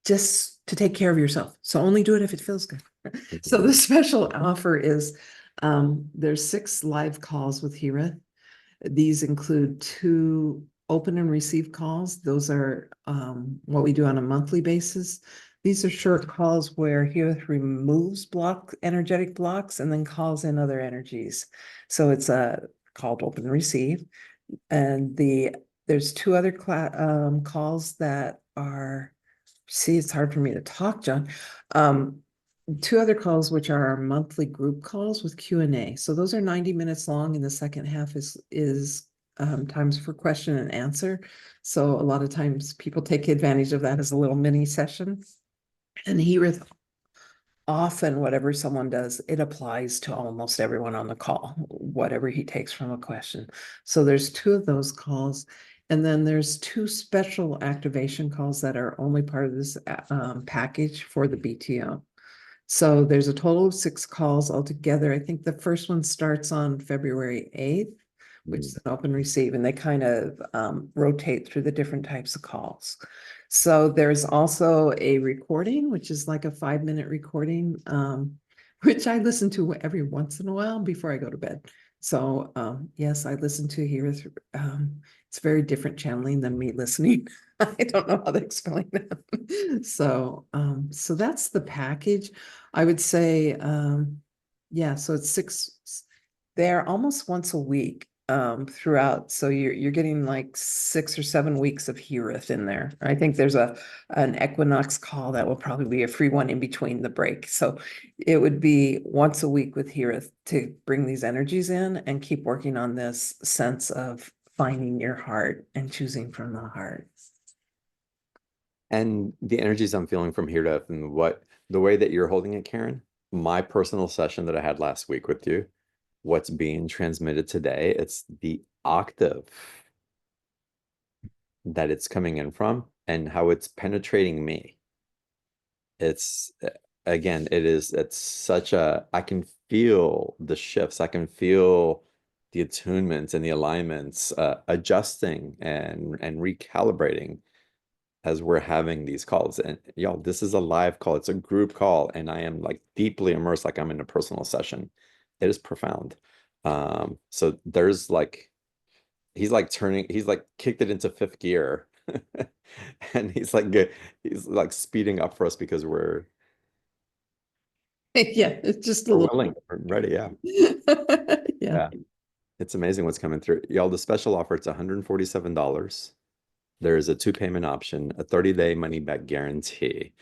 Just to take care of yourself. So only do it if it feels good. So the special offer is there's 6 live calls with Hira. These include 2 open and receive calls. Those are what we do on a monthly basis. These are short calls where Hira removes energetic blocks and then calls in other energies. So it's called open and receive. And there's 2 other calls that are, see, it's hard for me to talk, John. 2 other calls, which are our monthly group calls with Q&A. So those are 90 minutes long, and the second half is times for question and answer. So a lot of times people take advantage of that as a little mini session. And often whatever someone does, it applies to almost everyone on the call, whatever he takes from a question. So there's 2 of those calls. And then there's 2 special activation calls that are only part of this package for the BTO. So there's a total of 6 calls altogether. I think the first one starts on February 8th, which is an open receive, and they kind of rotate through the different types of calls. So there's also a recording, which is like a 5-minute recording, which I listen to every once in a while before I go to bed. So yes, I listen to here. It's very different channeling than me listening. I don't know how to explain that. So that's the package. I would say, yeah, so it's 6, they're almost once a week. throughout. So you're getting like 6 or 7 weeks of Herith in there. I think there's an equinox call that will probably be a free one in between the break. So it would be once a week with Herith to bring these energies in and keep working on this sense of finding your heart and choosing from the heart. And the energies I'm feeling from here to and what the way that you're holding it, Karen, my personal session that I had last week with you, what's being transmitted today, it's the octave that it's coming in from and how it's penetrating me. It's again, it's such a, I can feel the shifts, I can feel the attunements and the alignments adjusting and recalibrating as we're having these calls. And y'all, this is a live call. It's a group call, and I am like deeply immersed, like I'm in a personal session. It is profound. So there's like he's like kicked it into fifth gear. And he's like speeding up for us because Yeah, it's just a we're little. willing, we're ready. Yeah. Yeah. Yeah. It's amazing what's coming through. Y'all, the special offer, it's $147. There is a two payment option, a 30-day money back guarantee.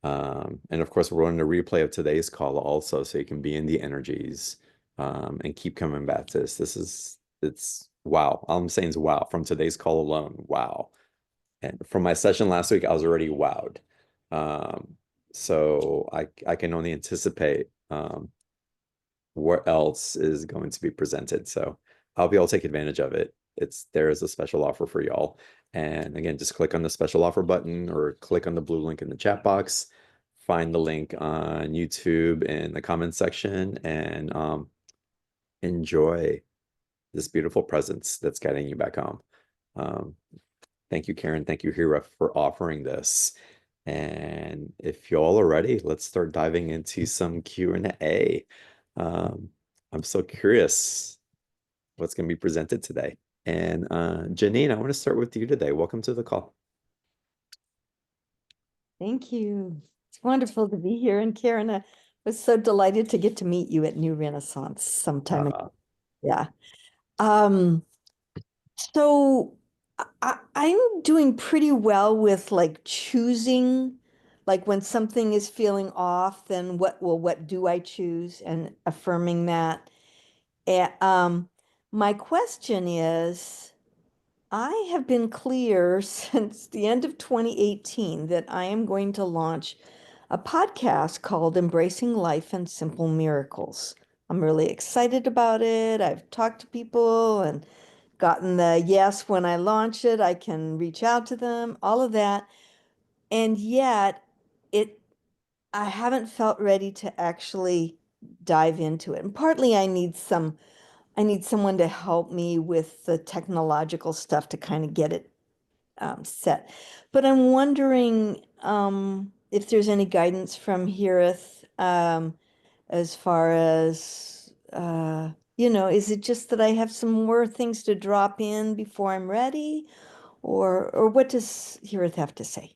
And of course, we're running a replay of today's call also, so you can be in the energies and keep coming back to this. It's wow. All I'm saying is wow. From today's call alone, wow. And from my session last week, I was already wowed. So I can only anticipate what else is going to be presented. So I hope you all take advantage of it. There is a special offer for y'all. And again, just click on the special offer button or click on the blue link in the chat box. Find the link on YouTube in the comments section and enjoy this beautiful presence that's guiding you back home. Um, Thank you, Karen. Thank you, Hira, for offering this. And if y'all are ready, let's start diving into some Q&A. Um, I'm so curious what's going to be presented today. And Jeanine, I want to start with you today. Welcome to the call. Thank you. It's wonderful to be here. And Karen, I was so delighted to get to meet you at New Renaissance sometime ago. Yeah. Um, so I'm doing pretty well with like choosing, like when something is feeling off, then what do I choose and affirming that. And, my question is, I have been clear since the end of 2018 that I am going to launch a podcast called Embracing Life and Simple Miracles. I'm really excited about it. I've talked to people and gotten the yes when I launch it, I can reach out to them, all of that. And yet it I haven't felt ready to actually dive into it. And partly I need someone to help me with the technological stuff to kind of get it set. But I'm wondering if there's any guidance from Herith as far as, is it just that I have some more things to drop in before I'm ready? Or what does Herith have to say?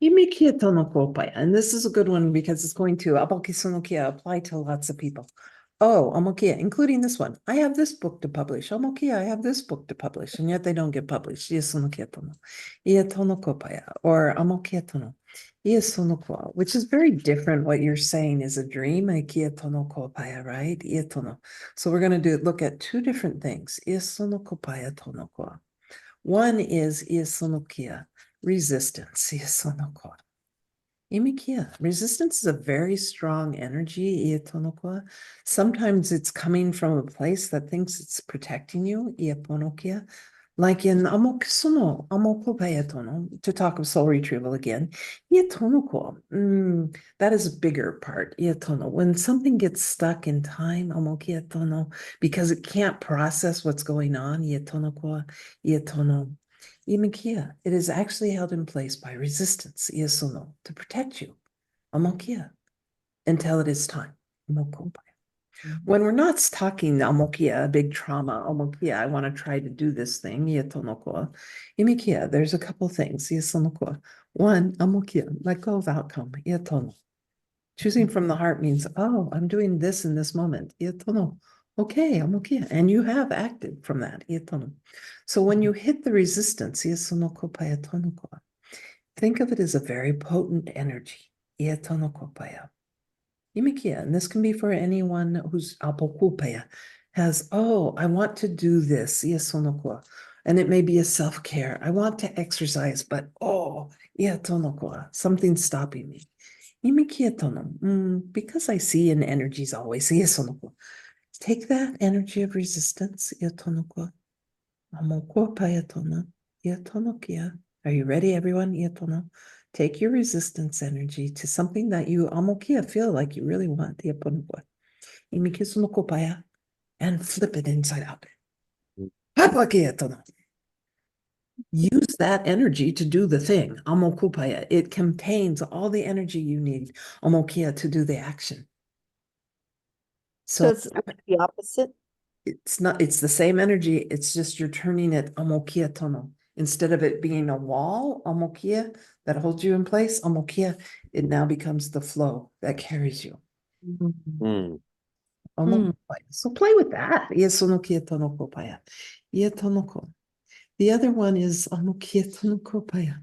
Imikia no kopaya. And this is a good one because it's going to abalkisonokia apply to lots of people. Oh, amokia, including this one. I have this book to publish. Amokia, I have this book to publish, and yet they don't get published. Iesonokia tono. Ietono kopaya. Or amokia tono. Iesonokwa, which is very different. What you're saying is a dream. Ikia tono kopaya, right? Ietono. So we're going to look at two different things. Iesonokopaya tonokwa. One is Iasonokia, resistance. Iasonokoa. Imikia. Resistance is a very strong energy. Iatonokwa. Sometimes it's coming from a place that thinks it's protecting you. Iaponokia. Like in Amokisono, Amokopayatono, to talk of soul retrieval again. Iatonoko. That is a bigger part. Iatono. When something gets stuck in time, Amokiatono, because it can't process what's going on, Iatonoko, Iatono. Imikia, it is actually held in place by resistance, Iasono, to protect you, Amokia, until it is time. Amokopai. When we're not talking Amokia, big trauma, Amokia, I want to try to do this thing, Iatonoko, Imikia, there's a couple things, Iasonoko. One, Amokia, let go of outcome, Iatono. Choosing from the heart means, oh, I'm doing this in this moment, Iatono. Okay, amokia. And you have acted from that. Ia tono. So when you hit the resistance, ia sono kopaya tono koa, think of it as a very potent energy. Ia tono kopaya. Imikia, and this can be for anyone who's apokupaya, has, oh, I want to do this, ia sono koa. And it may be a self-care. I want to exercise, but oh, ia tono koa, something's stopping me. Imikia tono, because I see in energies always, ia sono koa. Take that energy of resistance, ia tono koa. Amoko paya tono, ia tono kia. Are you ready, everyone? Ia tono. Take your resistance energy to something that you amokia feel like you really want. Ia pono koa. Imikisuno paya, and flip it inside out. Hapakia tono. Use that energy to do the thing. Amokupaya. It contains all the energy you need, amokia, to do the action. So So it's the opposite. it's not, it's the same energy. It's just you're turning it amokia tono. Instead of it being a wall, amokia, that holds you in place, amokia, it now becomes the flow that carries you. Mm. Amokupaya. So play with that. Ia sonokia tono kopaya. Ia tonoko. The other one is amokia tono kopaya.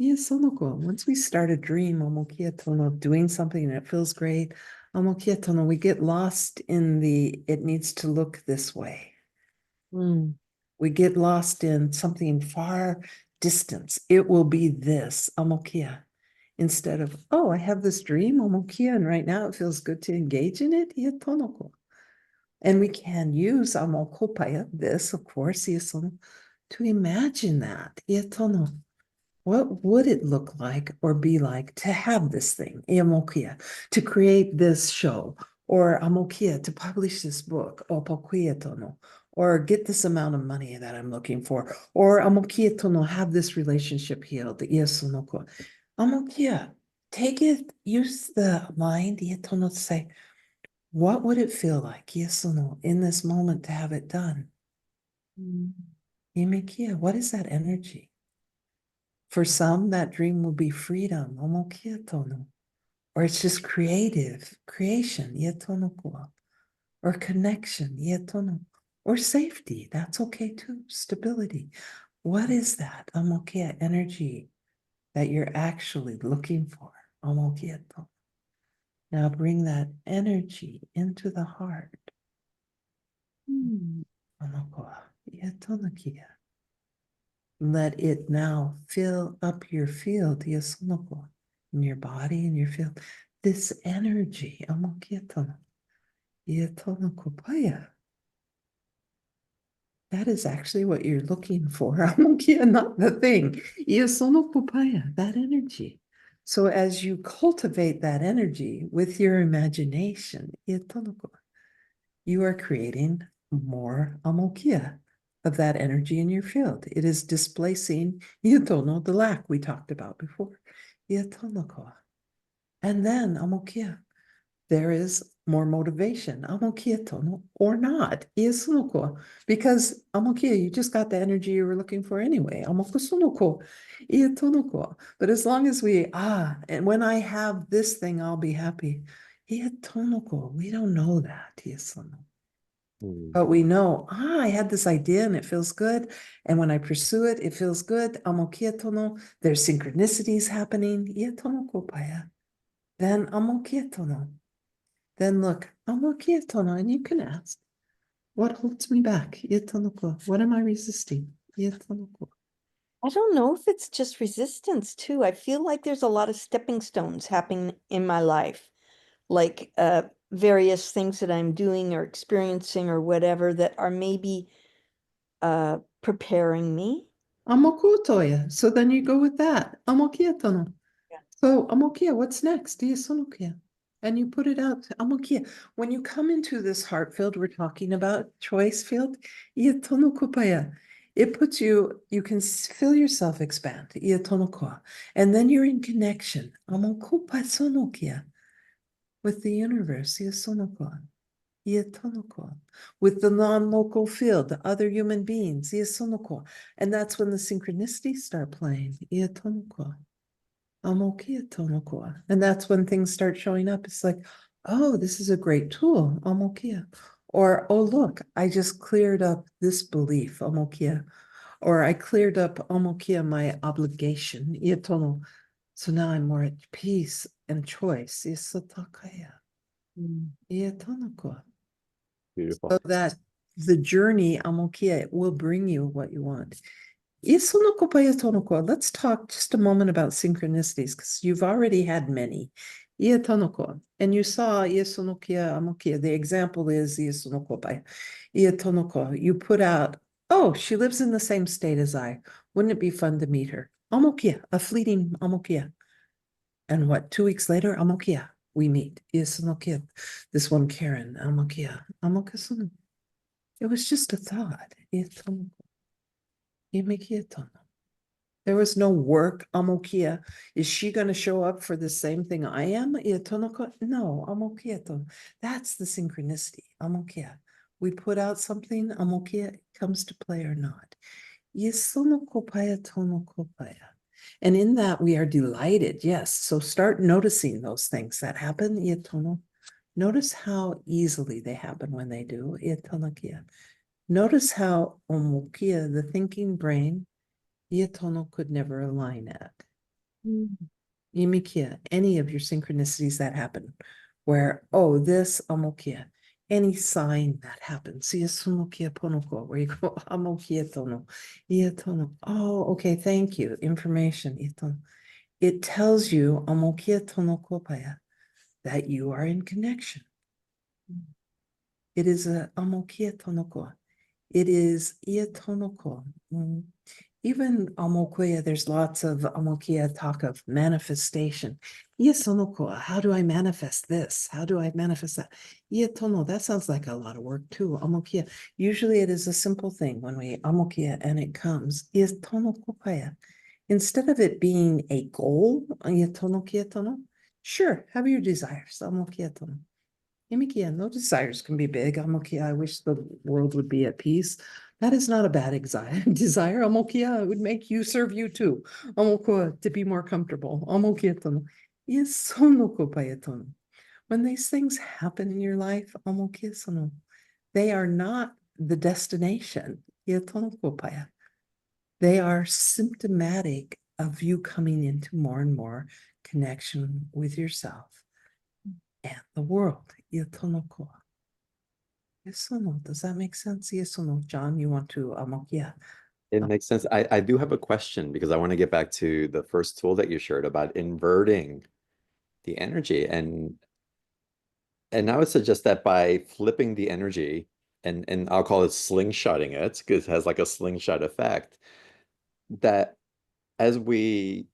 Ia sonoko. Once we start a dream, amokia tono, doing something and it feels great, amokia tono, we get lost in the, it needs to look this way. We get lost in something far distance. It will be this, amokia. Instead of, oh, I have this dream, amokia, and right now it feels good to engage in it, ia tonoko. And we can use amokopaya, this, of course, ia sono, to imagine that, ia tono. What would it look like or be like to have this thing, amokia, to create this show, or amokia, to publish this book, o pokia tono, or get this amount of money that I'm looking for, or amokia tono, have this relationship healed, ia sonoko. Amokia, take it, use the mind, ia tono, to say, what would it feel like, ia sono, in this moment to have it done? Imikia, what is that energy? For some, that dream will be freedom, amokia tono, or it's just creative, creation, ia tono koa, or connection, ia tono, or safety, that's okay too, stability. What is that, amokia, energy that you're actually looking for, amokia tono? Now bring that energy into the heart. Amokoa, ia tono kia. Let it now fill up your field, yasunoko, in your body, in your field. This energy, amokietono, iatonokopaya. That is actually what you're looking for, amokia, not the thing. Iasonokopaya, that energy. So as you cultivate that energy with your imagination, iatonoko, you are creating more amokia of that energy in your field. It is displacing yatono, the lack we talked about before. Yatonoko. And then amokia, there is more motivation, amokia tono, or not, iasunoko, because amokia, you just got the energy you were looking for anyway. Amokusunoko, iatonoko. But as long as we, and when I have this thing, I'll be happy. Iatonoko, we don't know that, iasunoko. But we know, I had this idea and it feels good. And when I pursue it, it feels good. Amokia tono, there's synchronicities happening. Ia tono kopaya. Then amokia tono. Then look, amokia tono, and you can ask, what holds me back? Ia tono ko. What am I resisting? Ia tono ko. I don't know if it's just resistance too. I feel like there's a lot of stepping stones happening in my life, like various things that I'm doing or experiencing or whatever that are maybe preparing me. Amokutoya. So then you go with that. Amokia tono. Yeah. So amokia, what's next? Ia sonokia. And you put it out. Amokia. When you come into this heart field we're talking about, choice field, ia tono kupaya. It puts you, you can feel yourself expand. Ia tono koa. And then you're in connection. Amokupa sonokia. With the universe. Ia sonokoa. Ia tonokoa. With the non-local field, the other human beings. Ia sonokoa. And that's when the synchronicities start playing. Ia tonokoa. Amokia tonokoa. And that's when things start showing up. It's like, oh, this is a great tool. Amokia. Or, oh, look, I just cleared up this belief, Omokia. Or I cleared up Omokia, my obligation. Ietono. So now I'm more at peace and choice. Isotakaya. Ietonoko. Beautiful. So that the journey, Amokia, will bring you what you want. Isonoko payatonoko. Let's talk just a moment about synchronicities, because you've already had many. Iatonoko. And you saw Iasonokia Amokia. The example is Iasonoko paya. Iatonoko. You put out, oh, she lives in the same state as I. Wouldn't it be fun to meet her? Amokia, a fleeting Amokia. And what, 2 weeks later, Amokia, we meet. Iasonokia. This one, Karen, Amokia. Amokasun. It was just a thought. Iatonoko. Imikiatono. There was no work, Amokia. Is she going to show up for the same thing I am? Iatonoko? No, Amokieto. That's the synchronicity, Amokia. We put out something, Amokia, it comes to play or not. Yesonokopaya tonokopaya. And in that we are delighted, yes. So start noticing those things that happen, Iatono. Notice how easily they happen when they do, Iatonokia. Notice how Omokia, the thinking brain, Iatono could never align at. Imikia, any of your synchronicities that happen, where, oh, this Amokia, any sign that happens, Iasumokia Ponoko, where you go, Amokia Tono, Iatono. Oh, okay, thank you. Information. Iatono. It tells you, Amokia Tonoko Paya, that you are in connection. It is a Amokia Tonoko. It is Iatonoko. Even Amokoya, there's lots of Amokia talk of manifestation. Iasonoko, how do I manifest this? How do I manifest that? Iatono, that sounds like a lot of work too. Amokia, usually it is a simple thing when we Amokia and it comes. Iatonokopaya. Instead of it being a goal, Iatonokiatono, sure, have your desires. Amokiatono. Imikia, no desires can be big. Amokia, I wish the world would be at peace. That is not a bad desire. Amokia, it would make you serve you too. Amokoa, to be more comfortable. Amokietono. Isonoko paetono. When these things happen in your life, amokiasono, they are not the destination. Ietonoko paya. They are symptomatic of you coming into more and more connection with yourself and the world. Ietonoko. Yes or no? Does that make sense? Yes or no? John, you want to, yeah. It makes sense. I do have a question because I want to get back to the first tool that you shared about inverting the energy. And I would suggest that by flipping the energy, and I'll call it slingshotting it because it has like a slingshot effect, that as we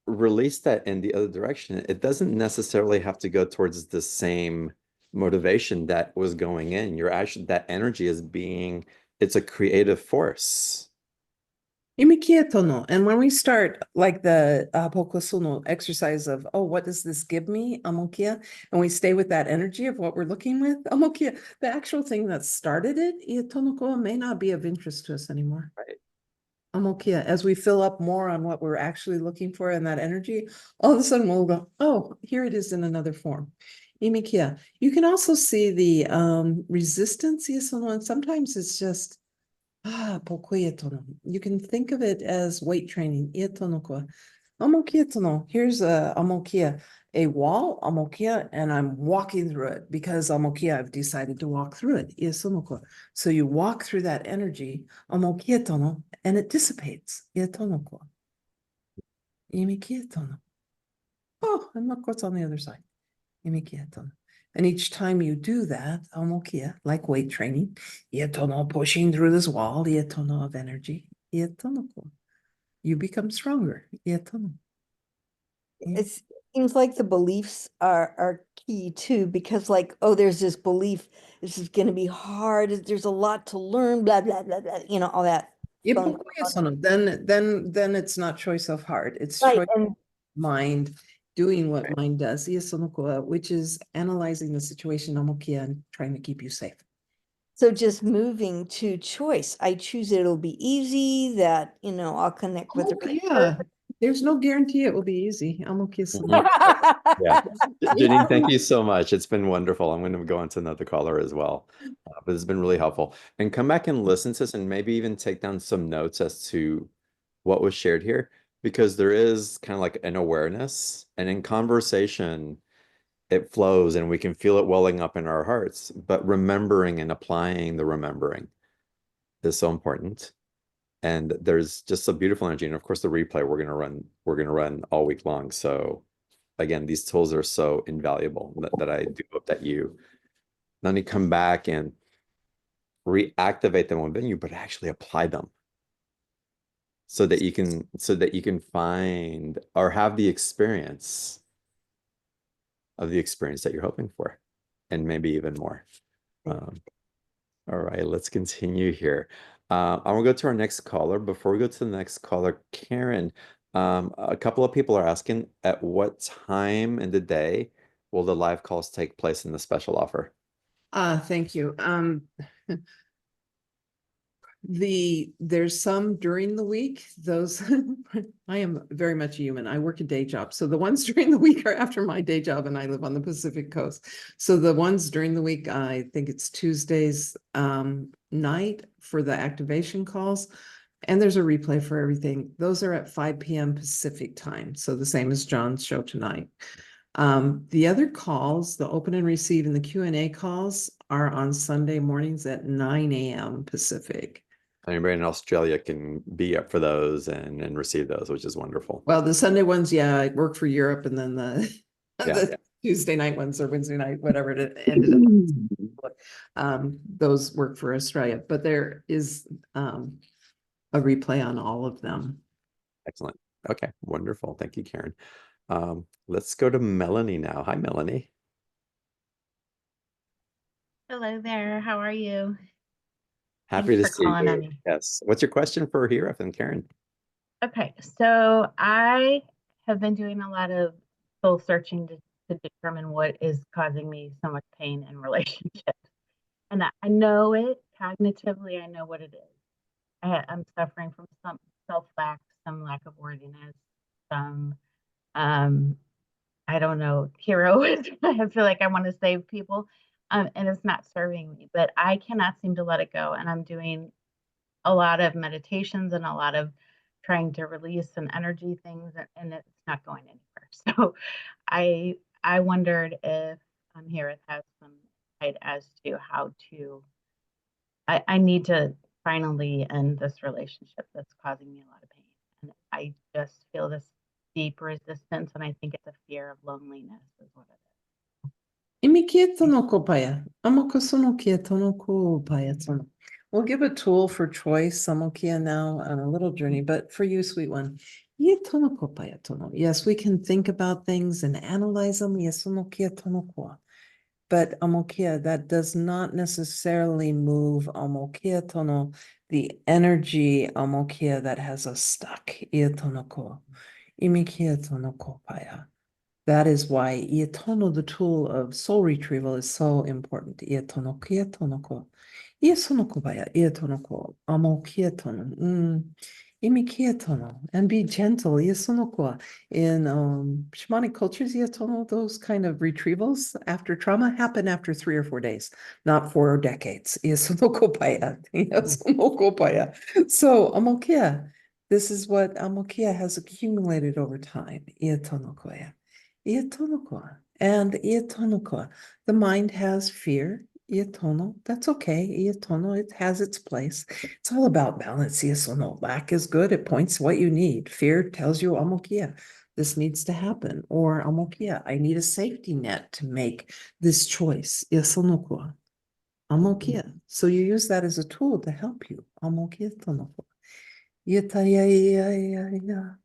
release that in the other direction, it doesn't necessarily have to go towards the same motivation that was going in. You're actually, that energy is being, it's a creative force. Imikietono. And when we start like the Pokosuno exercise of, oh, what does this give me? Amokia. And we stay with that energy of what we're looking with. Amokia, the actual thing that started it, Ietonoko, may not be of interest to us anymore. Right. Amokia, as we fill up more on what we're actually looking for in that energy, all of a sudden we'll go, oh, here it is in another form. Imikia. You can also see the resistance, and sometimes it's just pokoyetono. You can think of it as weight training. Ietonoko. Amokietono. Here's a amokia, a wall, amokia, and I'm walking through it because amokia, I've decided to walk through it. Iesonoko. So you walk through that energy, amokietono, and it dissipates. Ietonoko. Imikietono. Oh, and look what's on the other side. Imikietono. And each time you do that, amokia, like weight training, ietono, pushing through this wall, ietono of energy, ietonoko. You become stronger. Ietono. It seems like the beliefs are key too, because like, oh, there's this belief, this is going to be hard. There's a lot to learn, blah, blah, blah, blah, all that. fun- Then it's not choice of heart. It's Right. choice of And mind doing what mind does, iesonoko, which is analyzing the situation, amokia, and trying to keep you safe. so just moving to choice. I choose it'll be easy, that, I'll connect with the right Yeah. There's no guarantee it will be easy. Amokia Mhm. Yeah. Jeanine, thank Sana. you so much. It's been wonderful. I'm going to go on to another caller as well. But it's been really helpful. And come back and listen to this and maybe even take down some notes as to what was shared here, because there is kind of like an awareness, and in conversation, it flows and we can feel it welling up in our hearts. But remembering and applying the remembering is so important. And there's just a beautiful energy. And of course, the replay we're gonna run all week long. So again, these tools are so invaluable that I do hope that you not only come back and reactivate them within you, but actually apply them so that you can find or have the experience of the experience that you're hoping for, and maybe even more. Um, all right, let's continue here. I will go to our next caller. Before we go to the next caller, Karen, a couple of people are asking at what time in the day will the live calls take place in the special offer? Thank you. There's some during the week, those I am very much a human. I work a day job. So the ones during the week are after my day job, and I live on the Pacific Coast. So the ones during the week, I think it's Tuesdays night for the activation calls. And there's a replay for everything. Those are at 5 p.m. Pacific time. So the same as John's show tonight. The other calls, the open and receive and the Q&A calls are on Sunday mornings at 9 a.m. Pacific. Anybody in Australia can be up for those and receive those, which is wonderful. Well, the Sunday ones, yeah, I work for Europe, and then Yeah. the Tuesday night ones or Wednesday night, whatever it ended up. Those work for Australia, but there is a replay on all of them. Excellent. Okay, wonderful. Thank you, Karen. Let's go to Melanie now. Hi, Melanie. Hello there. How are you? Happy to Thanks for see calling on you. me. Yes. What's your question for Hira and Karen? Okay, so I have been doing a lot of soul searching to determine what is causing me so much pain in relationships. And I know it cognitively, I know what it is. I'm suffering from some self-lack, some lack of worthiness, some I don't know, hero. I feel like I want to save people. And it's not serving me, but I cannot seem to let it go. And I'm doing a lot of meditations and a lot of trying to release some energy things, and it's not going anywhere. So I wondered if here it has some insight as to how to I need to finally end this relationship that's causing me a lot of pain. And I just feel this deep resistance, and I think it's a fear of loneliness is what it is. We'll give a tool for choice, samokia, now on a little journey, but for you, sweet one. Yes, we can think about things and analyze them. But amokia, that does not necessarily move amokia tono, the energy amokia that has us stuck. Iatonoko. Imikia tonoko paya. That is why Ietono, the tool of soul retrieval, is so important. Ietonoko, Ietonoko. Iesonoko baya, Ietonoko, Amo Kietono. Imi Kietono. And be gentle. Iesonoko. In shamanic cultures, Ietono, those kind of retrievals after trauma happen after 3 or 4 days, not 4 decades. Iesonoko baya. Iesonoko baya. So Amokia. This is what Amokia has accumulated over time. Ietonokoya. Iatonoko. And iatonoko. The mind has fear. Iatono. That's okay. Iatono. It has its place. It's all about balance. Iasono. Lack is good. It points what you need. Fear tells you amokia. This needs to happen. Or amokia. I need a safety net to make this choice. Iasonoko. Amokia. So you use that as a tool to help you. Amokia tonoko. Iataya.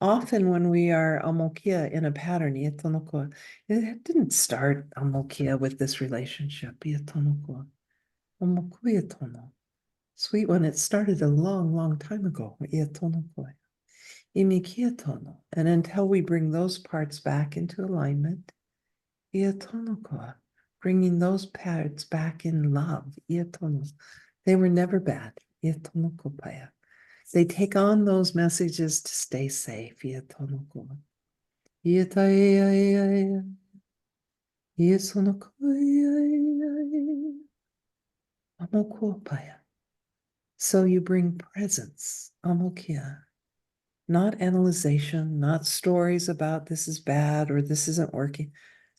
Often when we are amokia in a pattern, it didn't start amokia with this relationship. Sweet one, it started a long, long time ago. And until we bring those parts back into alignment, bringing those parts back in love, They were never bad. Iatonokopaya. They take on those messages to stay safe. Iatonoko. Iataeaea. Iasonokoia. Amokopaya. So you bring presence. Amokia. Not analyzation, not stories about this is bad or this isn't working.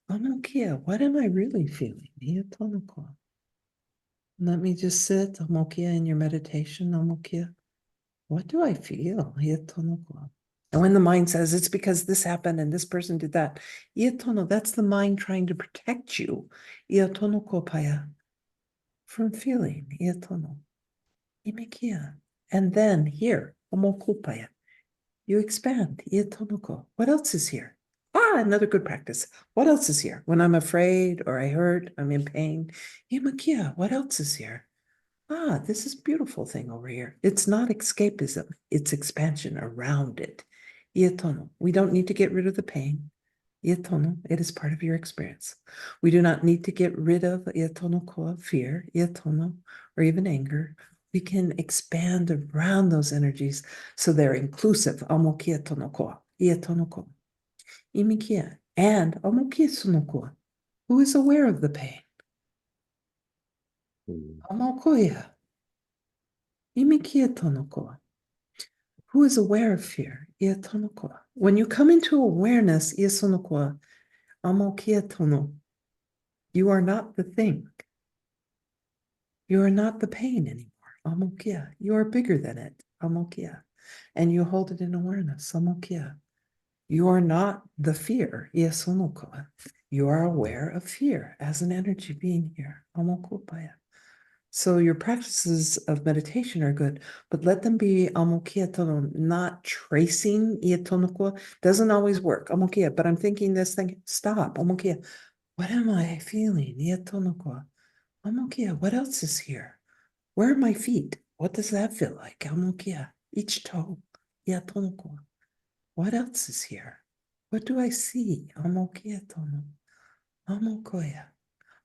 Amokia, what am I really feeling? Iatonoko. Let me just sit, Amokia, in your meditation, Amokia. What do I feel? Iatonoko. And when the mind says it's because this happened and this person did that, Iatono, that's the mind trying to protect you, Iatonokopaya, from feeling, Iatono. Imikia. And then here, Omokupaya, you expand, Iatonoko. What else is here? Ah, another good practice. What else is here? When I'm afraid or I hurt, I'm in pain. Imakia, what else is here? Ah, this is a beautiful thing over here. It's not escapism, it's expansion around it. Iatono, we don't need to get rid of the pain. Iatono, it is part of your experience. We do not need to get rid of Iatono koa, fear, Iatono, or even anger. We can expand around those energies so they're inclusive. Amokia tono koa, Iatono koa, imikia, and amokia suno koa, who is aware of the pain. Amokoya. Imikia tonokoa. Who is aware of fear? Iatonokoa. When you come into awareness, iasonokoa, amokia tono, you are not the thing. You are not the pain anymore. Amokia. You are bigger than it. Amokia. And you hold it in awareness. Amokia. You are not the fear. Iasonokoa. You are aware of fear as an energy being here. Amokopaya. So your practices of meditation are good, but let them be amokia tono, not tracing iatonoko. Doesn't always work. Amokia, but I'm thinking this thing. Stop. Amokia. What am I feeling? Iatonoko. Amokia. What else is here? Where are my feet? What does that feel like? Amokia. Each toe. Iatonoko. What else is here? What do I see? Amokia tono. Amokoya.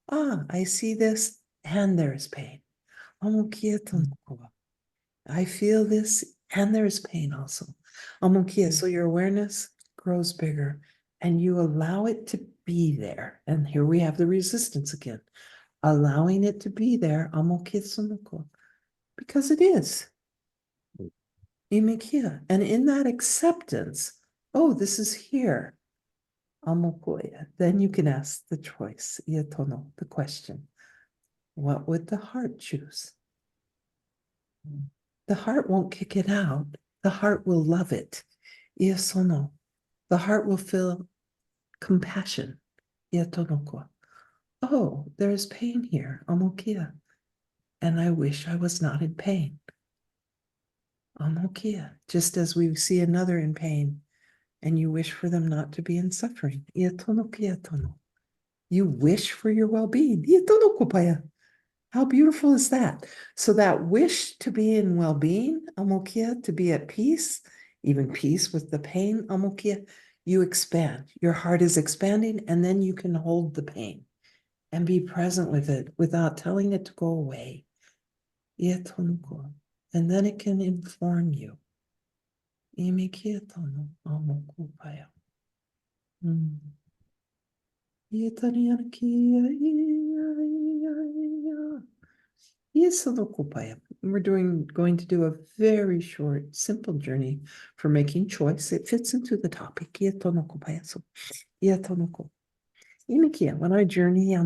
Ah, I see this, and there's pain. Amokia tonokoa. I feel this, and there's pain also. Amokia, so your awareness grows bigger and you allow it to be there. And here we have the resistance again, allowing it to be there, amokia sonoko, because it is. Imikia. And in that acceptance, oh, this is here. Amokoya. Then you can ask the choice, iatono, the question. What would the heart choose? The heart won't kick it out. The heart will love it. Iasono. The heart will feel compassion. Iatonoko. Oh, there is pain here. Amokia. And I wish I was not in pain. Amokia. Just as we see another in pain and you wish for them not to be in suffering. Iatonokia tono. You wish for your well-being. Iatonokopaya. How beautiful is that? So that wish to be in well-being, amokia, to be at peace, even peace with the pain, amokia, you expand. Your heart is expanding, and then you can hold the pain and be present with it without telling it to go away. Iatonoko. And then it can inform you. Imikiatono amokupaya. Yes, we're going to do a very short, simple journey for making choice. It fits into the topic. When I journey, I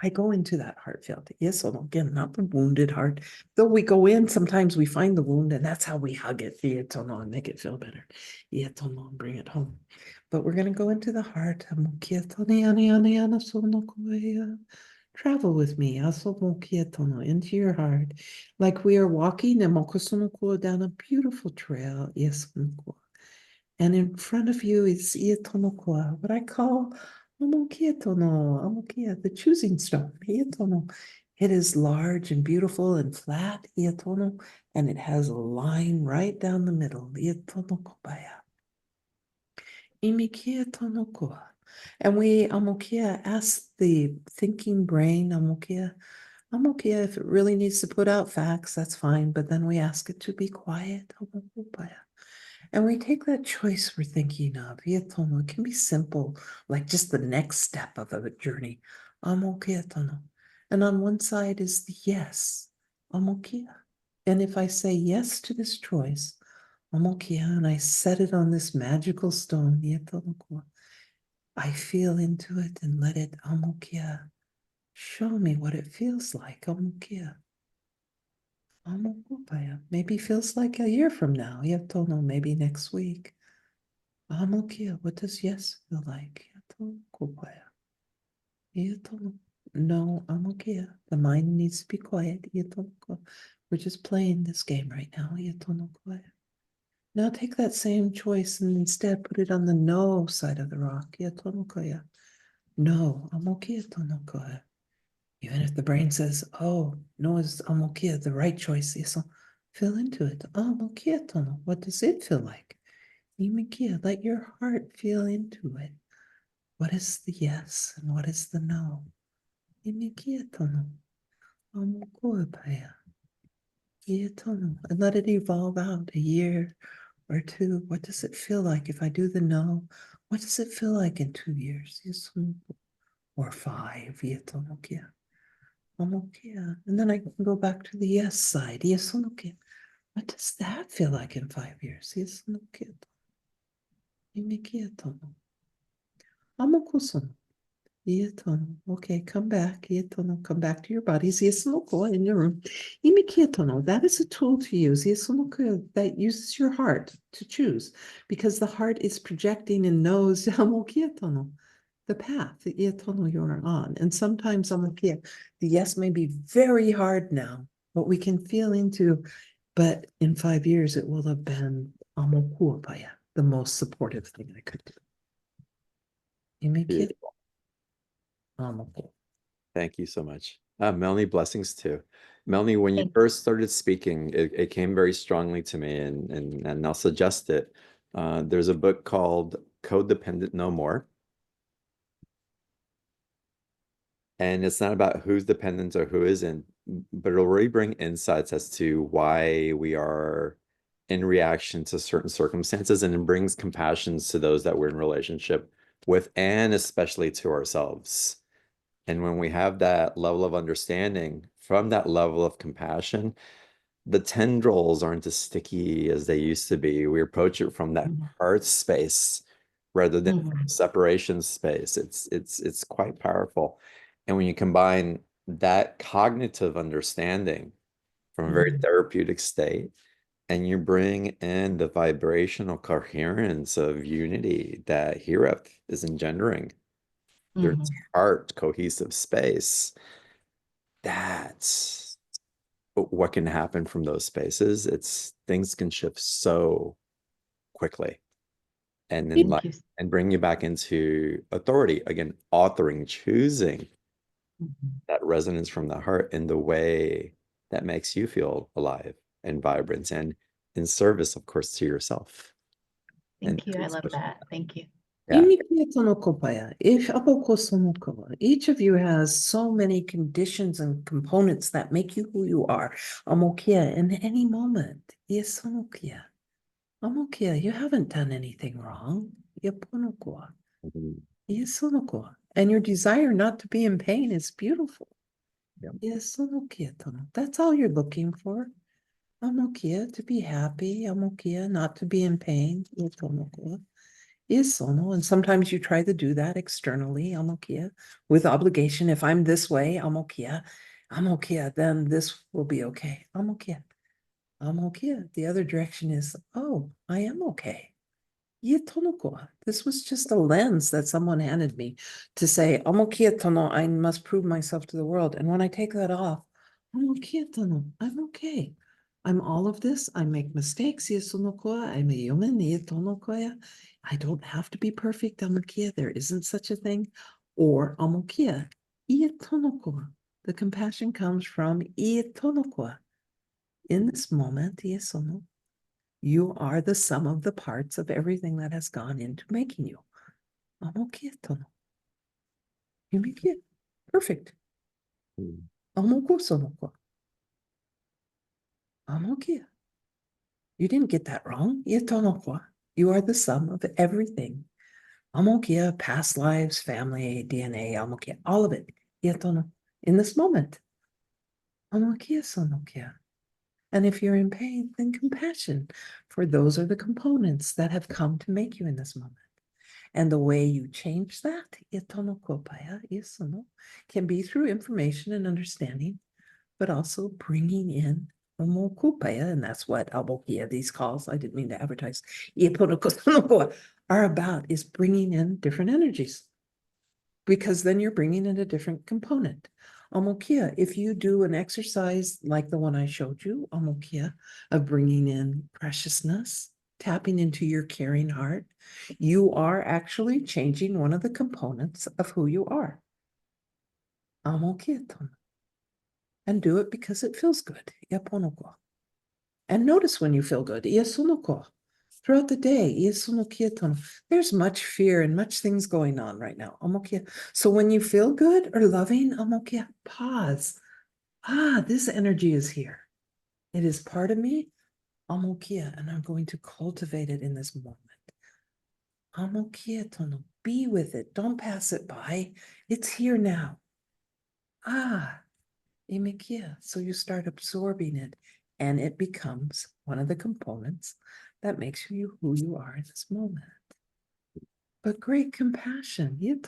go into that heartfelt. Yes, again, not the wounded heart. Though we go in, sometimes we find the wound, and that's how we hug it. And make it feel better. Bring it home. But we're going to go into the heart. Travel with me into your heart, like we are walking down a beautiful trail. And in front of you is what I call the choosing stone. It is large and beautiful and flat, and it has a line right down the middle. And we ask the thinking brain, Amokia, if it really needs to put out facts, that's fine, but then we ask it to be quiet. And we take that choice we're thinking of. Yetono, it can be simple, like just the next step of a journey. Amokia tono. And on one side is the yes. Amokia. And if I say yes to this choice, amokia, and I set it on this magical stone, yetono, I feel into it and let it, amokia, show me what it feels like. Amokia. Amokupaya. Maybe feels like a year from now. Yetono, maybe next week. Amokia, what does yes feel like? Yetokupaya. Yetono. No, amokia. The mind needs to be quiet. Yetonoko. We're just playing this game right now. Yetonokupaya. Now take that same choice and instead put it on the no side of the rock. Yetonokoya. No, amokia tonokoya. Even if the brain says, oh, no, is amokia the right choice? Yes, feel into it. Amokia tono. What does it feel like? Imikia, let your heart feel into it. What is the yes and what is the no? Imikia tono. Amokoapaya. Tono. And let it evolve out a year or two. What does it feel like if I do the no? What does it feel like in 2 years? Yes, or 5. Yetonokia. Omokia. And then I can go back to the yes side. Yes, omokia. What does that feel like in 5 years? Yes, omokia. Imikia tono. Amokusono. Ietono. Okay, come back. Ietono. Come back to your bodies. Iesonoko in your room. Imikietono. That is a tool to use. Iesonoko that uses your heart to choose because the heart is projecting and knows amokietono, the path that ietono you're on. And sometimes amokia, the yes may be very hard now, but we can feel into, but in 5 years it will have been amokuapaya, the most supportive thing I could do. Imikia. Beautiful. Thank you so much. Melanie, blessings too. Melanie, when you Thank first started speaking, it came very strongly to me, and I'll suggest it. There's a book called Codependent No More. And it's not about who's dependent or who isn't, but it'll really bring insights as to why we are in reaction to certain circumstances, and it brings compassion to those that we're in relationship with, and especially to ourselves. And when we have that level of understanding from that level of compassion, the tendrils aren't as sticky as they used to be. We approach it from that heart space rather than from separation space. It's quite powerful. And when you combine that cognitive understanding from a very therapeutic state, and you bring in the vibrational coherence of unity that Hireth is engendering through its heart cohesive space, that's what can happen from those spaces. It's things can shift so quickly, and then thank you. and bring you back into authority again, authoring, choosing that resonance from the heart in the way that makes you feel alive and vibrant and in service, of course, to yourself. And Thank you. I love that. Thank you. yeah. Each of you has so many conditions and components that make you who you are. Amokia, in any moment. Yes, amokia. Amokia, you haven't done anything wrong. Yaponokwa. Mhm. Yes, amokia. And your desire not to be in pain is beautiful. Yep. Yes, amokia. That's all you're looking for. Amokia, to be happy. Amokia, not to be in pain. Yaponokwa. Is sono, and sometimes you try to do that externally, amokia, with obligation. If I'm this way, amokia, then this will be okay. Amokia. The other direction is, oh, I am okay. Yetonokoa. This was just a lens that someone handed me to say, amokia tono, I must prove myself to the world. And when I take that off, amokia tono, I'm okay. I'm all of this. I make mistakes. Yesonokoa. I'm a human. Yetonokoya. I don't have to be perfect. Amokia. There isn't such a thing. Or amokia. Yetonokoa. The compassion comes from yetonokoa. In this moment, yesono, you are the sum of the parts of everything that has gone into making you. Amokia tono. You make it perfect. Amoku sonoko. Amokia. You didn't get that wrong. Yetonokwa. You are the sum of everything. Amokia, past lives, family, DNA, amokia, all of it. Yetono. In this moment. Amokia sonokia. And if you're in pain, then compassion, for those are the components that have come to make you in this moment. And the way you change that, yetonokopaya, yesono, can be through information and understanding, but also bringing in omokupaya, and that's what albokia, these calls, I didn't mean to advertise, are about, is bringing in different energies. Because then you're bringing in a different component. Omokia, if you do an exercise like the one I showed you, Omokia, of bringing in preciousness, tapping into your caring heart, you are actually changing one of the components of who you are. Omokia. And do it because it feels good. Yaponoko. And notice when you feel good. Iasunoko. Throughout the day. Iasunokieton. There's much fear and much things going on right now. Amokia. So when you feel good or loving, amokia, pause. Ah, this energy is here. It is part of me. Amokia. And I'm going to cultivate it in this moment. Amokia tono. Be with it. Don't pass it by. It's here now. Ah. Imikia. So you start absorbing it, and it becomes one of the components that makes you who you are in this moment. But great compassion. You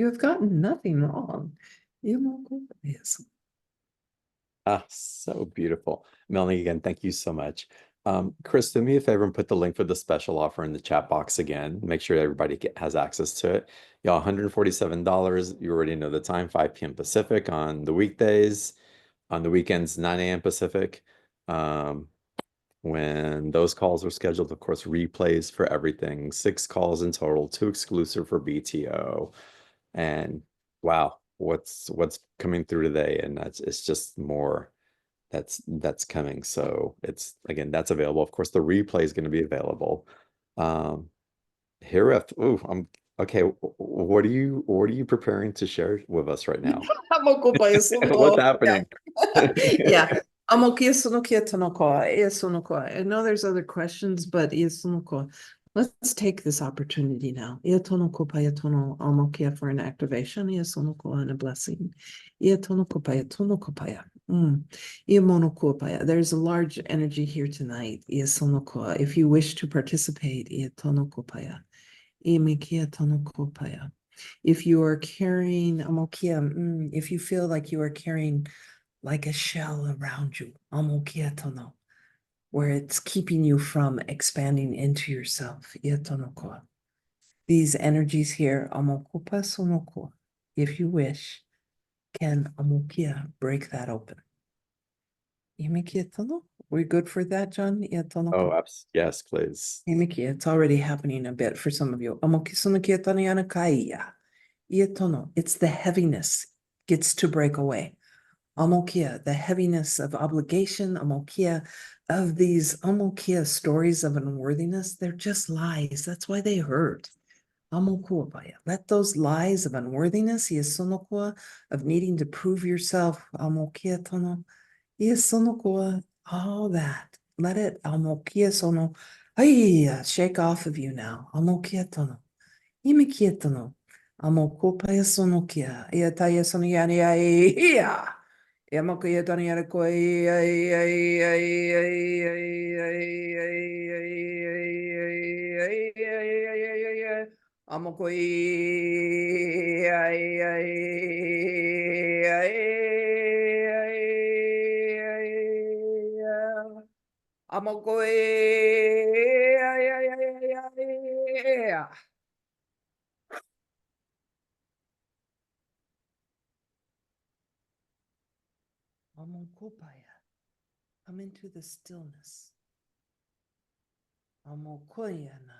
have gotten nothing wrong. Ah, so beautiful. Melanie, again, thank you so much. Chris, do me a favor and put the link for the special offer in the chat box again. Make sure everybody has access to it. Y'all, $147. You already know the time, 5 p.m. Pacific on the weekdays. On the weekends, 9 a.m. Pacific. When those calls are scheduled, of course, replays for everything. 6 calls in total, 2 exclusive for BTO. And wow, what's coming through today? And it's just more that's coming. So it's, again, that's available. Of course, the replay is going to be available. Hireth, I'm okay. What are you preparing to share with us right now? What's happening? Yeah. I know there's other questions, but let's take this opportunity now. For an activation, and a blessing. There's a large energy here tonight. If you wish to participate, if you are carrying, if you feel like you are carrying like a shell around you, where it's keeping you from expanding into yourself. These energies here, if you wish, can break that open. We're good for that, John? Oh, yes, please. It's already happening a bit for some of you. It's the heaviness gets to break away. Amokia, the heaviness of obligation, amokia, of these amokia stories of unworthiness, they're just lies. That's why they hurt. Amokuabaya. Let those lies of unworthiness, yesonokua, of needing to prove yourself, amokia tono, yesonokua, all that. Let it amokia sono, shake off of you now. Amokia tono, imikia tono, amokopaya sonokia, iataya soniyani, yeah. Yamokuya Daniela Koi, Come into the stillness. Amokoyana.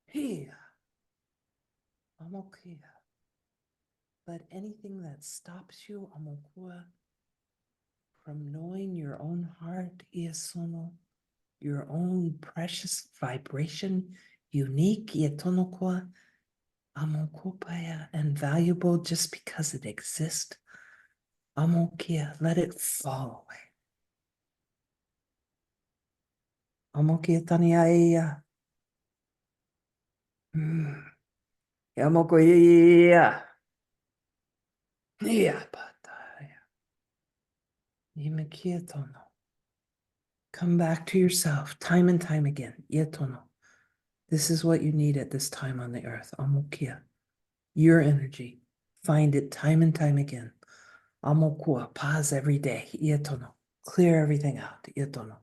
Here. Amokia. But anything that stops you, Amokoa, from knowing your own heart, Iasono, your own precious vibration, unique, Iatonokwa, Amokopaya, and valuable just because it exists. Amokia, let it fall away. Amokia taniaya. Amokoya. Yeah, pataya. Imikietono. Come back to yourself time and time again. Yetono. This is what you need at this time on the earth. Amokia. Your energy. Find it time and time again. Amokua. Pause every day. Yetono. Clear everything out. Yetono.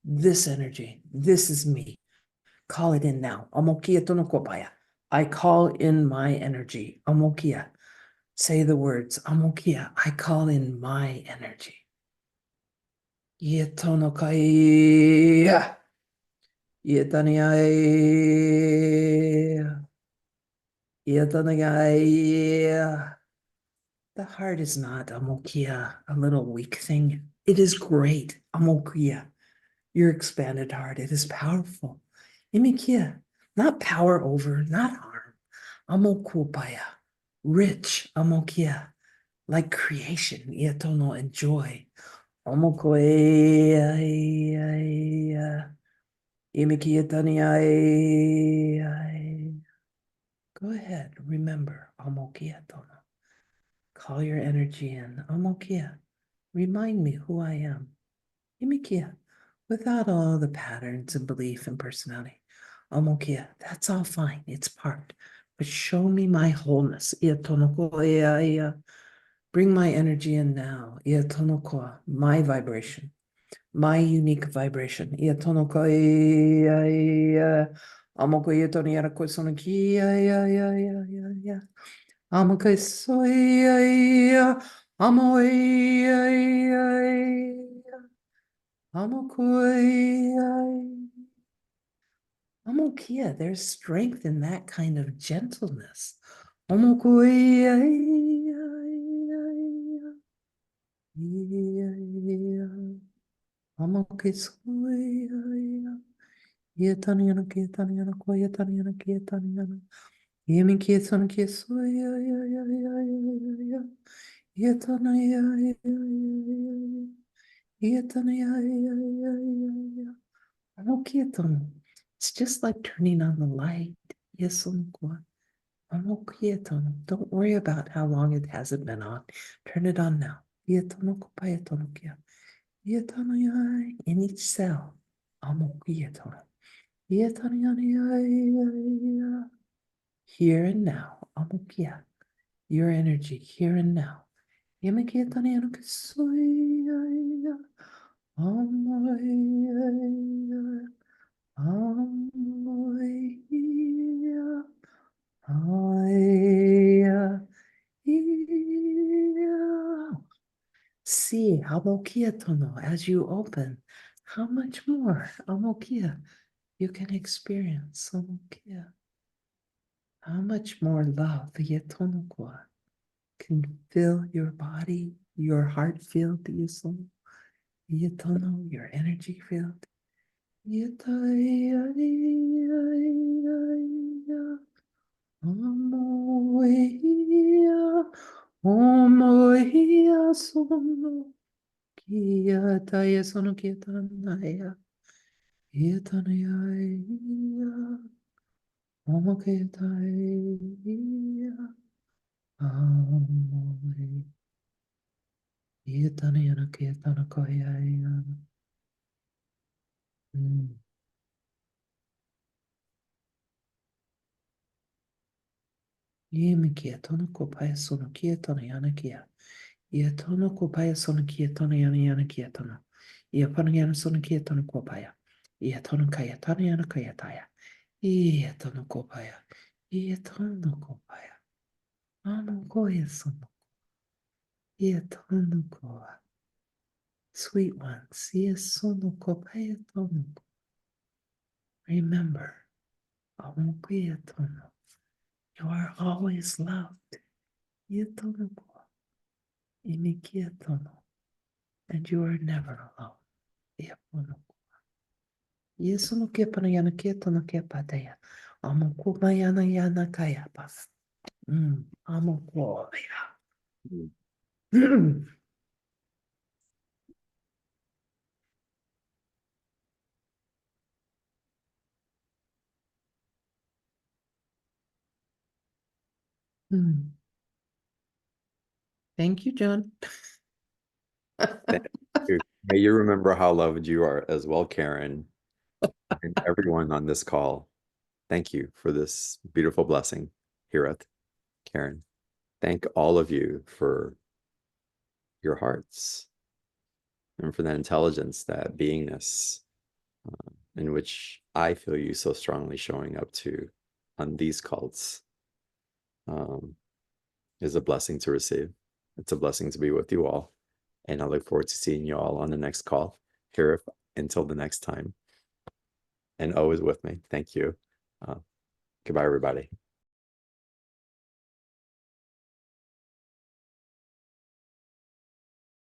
This energy. This is me. Call it in now. Amokia tono kopaya. I call in my energy. Amokia. Say the words. Amokia. I call in my energy. Yetono kaya. Yetaniaya. Yetaniaya. The heart is not amokia, a little weak thing. It is great. Amokia. Your expanded heart. It is powerful. Imikia. Not power over, not harm. Amokupaya. Rich. Amokia. Like creation. Yetono and joy. Amokoe. Go ahead, remember, Amokia Tono. Call your energy in. Amokia, remind me who I am. Imikia, without all the patterns and belief and personality. Amokia, that's all fine, it's part. But show me my wholeness. Bring my energy in now. My vibration. My unique vibration. Amokia, there's strength in that kind of gentleness. Yetaniana, Kietaniana, Koyetaniana, Kietaniana. Yemi Kietana Kiesoya, Yetanaya, Yetanaya. Oh, Kietano. It's just like turning on the light. Yes, Kietano. Don't worry about how long it hasn't been on. Turn it on now. Kietano, Kopayetano, Kia. Yetanaya, in each cell. Kietano. Here and now, Amukia, your energy here and now. See, Amokia Tono, as you open, how much more Amokia you can experience. Amokia. How much more love Yetonokwa can fill your body, your heart field, Yesong, Yetono, your energy field. Yetaya, Omoia, Omoia, Sono, Kiataya, Sono, Kiatanaya, Yetanaya, Omokiataya. Yetana Kietana Koya. Yemi Kietona Kopaya Sono Kietona Yana Kia. Yetono Kopaya Sono Kietona Yana Kietona. Yapana Yana Sono Kietona Kopaya. Yetono Kayatana Yana Kayataya. Yetono Kopaya. Yetono Kopaya. Amo Koya Sono. Yetono Koa. Sweet ones, yes, Sono Kopaya Tono. Remember. Amokietono. You are always loved. Yetonoko. Imikietono. And you are never alone. Yeponoko. Yesono kepana yana kietono kepateya. Amo kumayana yana kaya pas. Amo kuya. Thank you, John. Thank you. May you remember how loved you are as well, Karen, and everyone on this call. Thank you for this beautiful blessing, Hireth, Karen. Thank all of you for your hearts and for that intelligence, that beingness, in which I feel you so strongly showing up to on these calls, is a blessing to receive. It's a blessing to be with you all. And I look forward to seeing you all on the next call. Here, until the next time. And always with me. Thank you. Goodbye, everybody.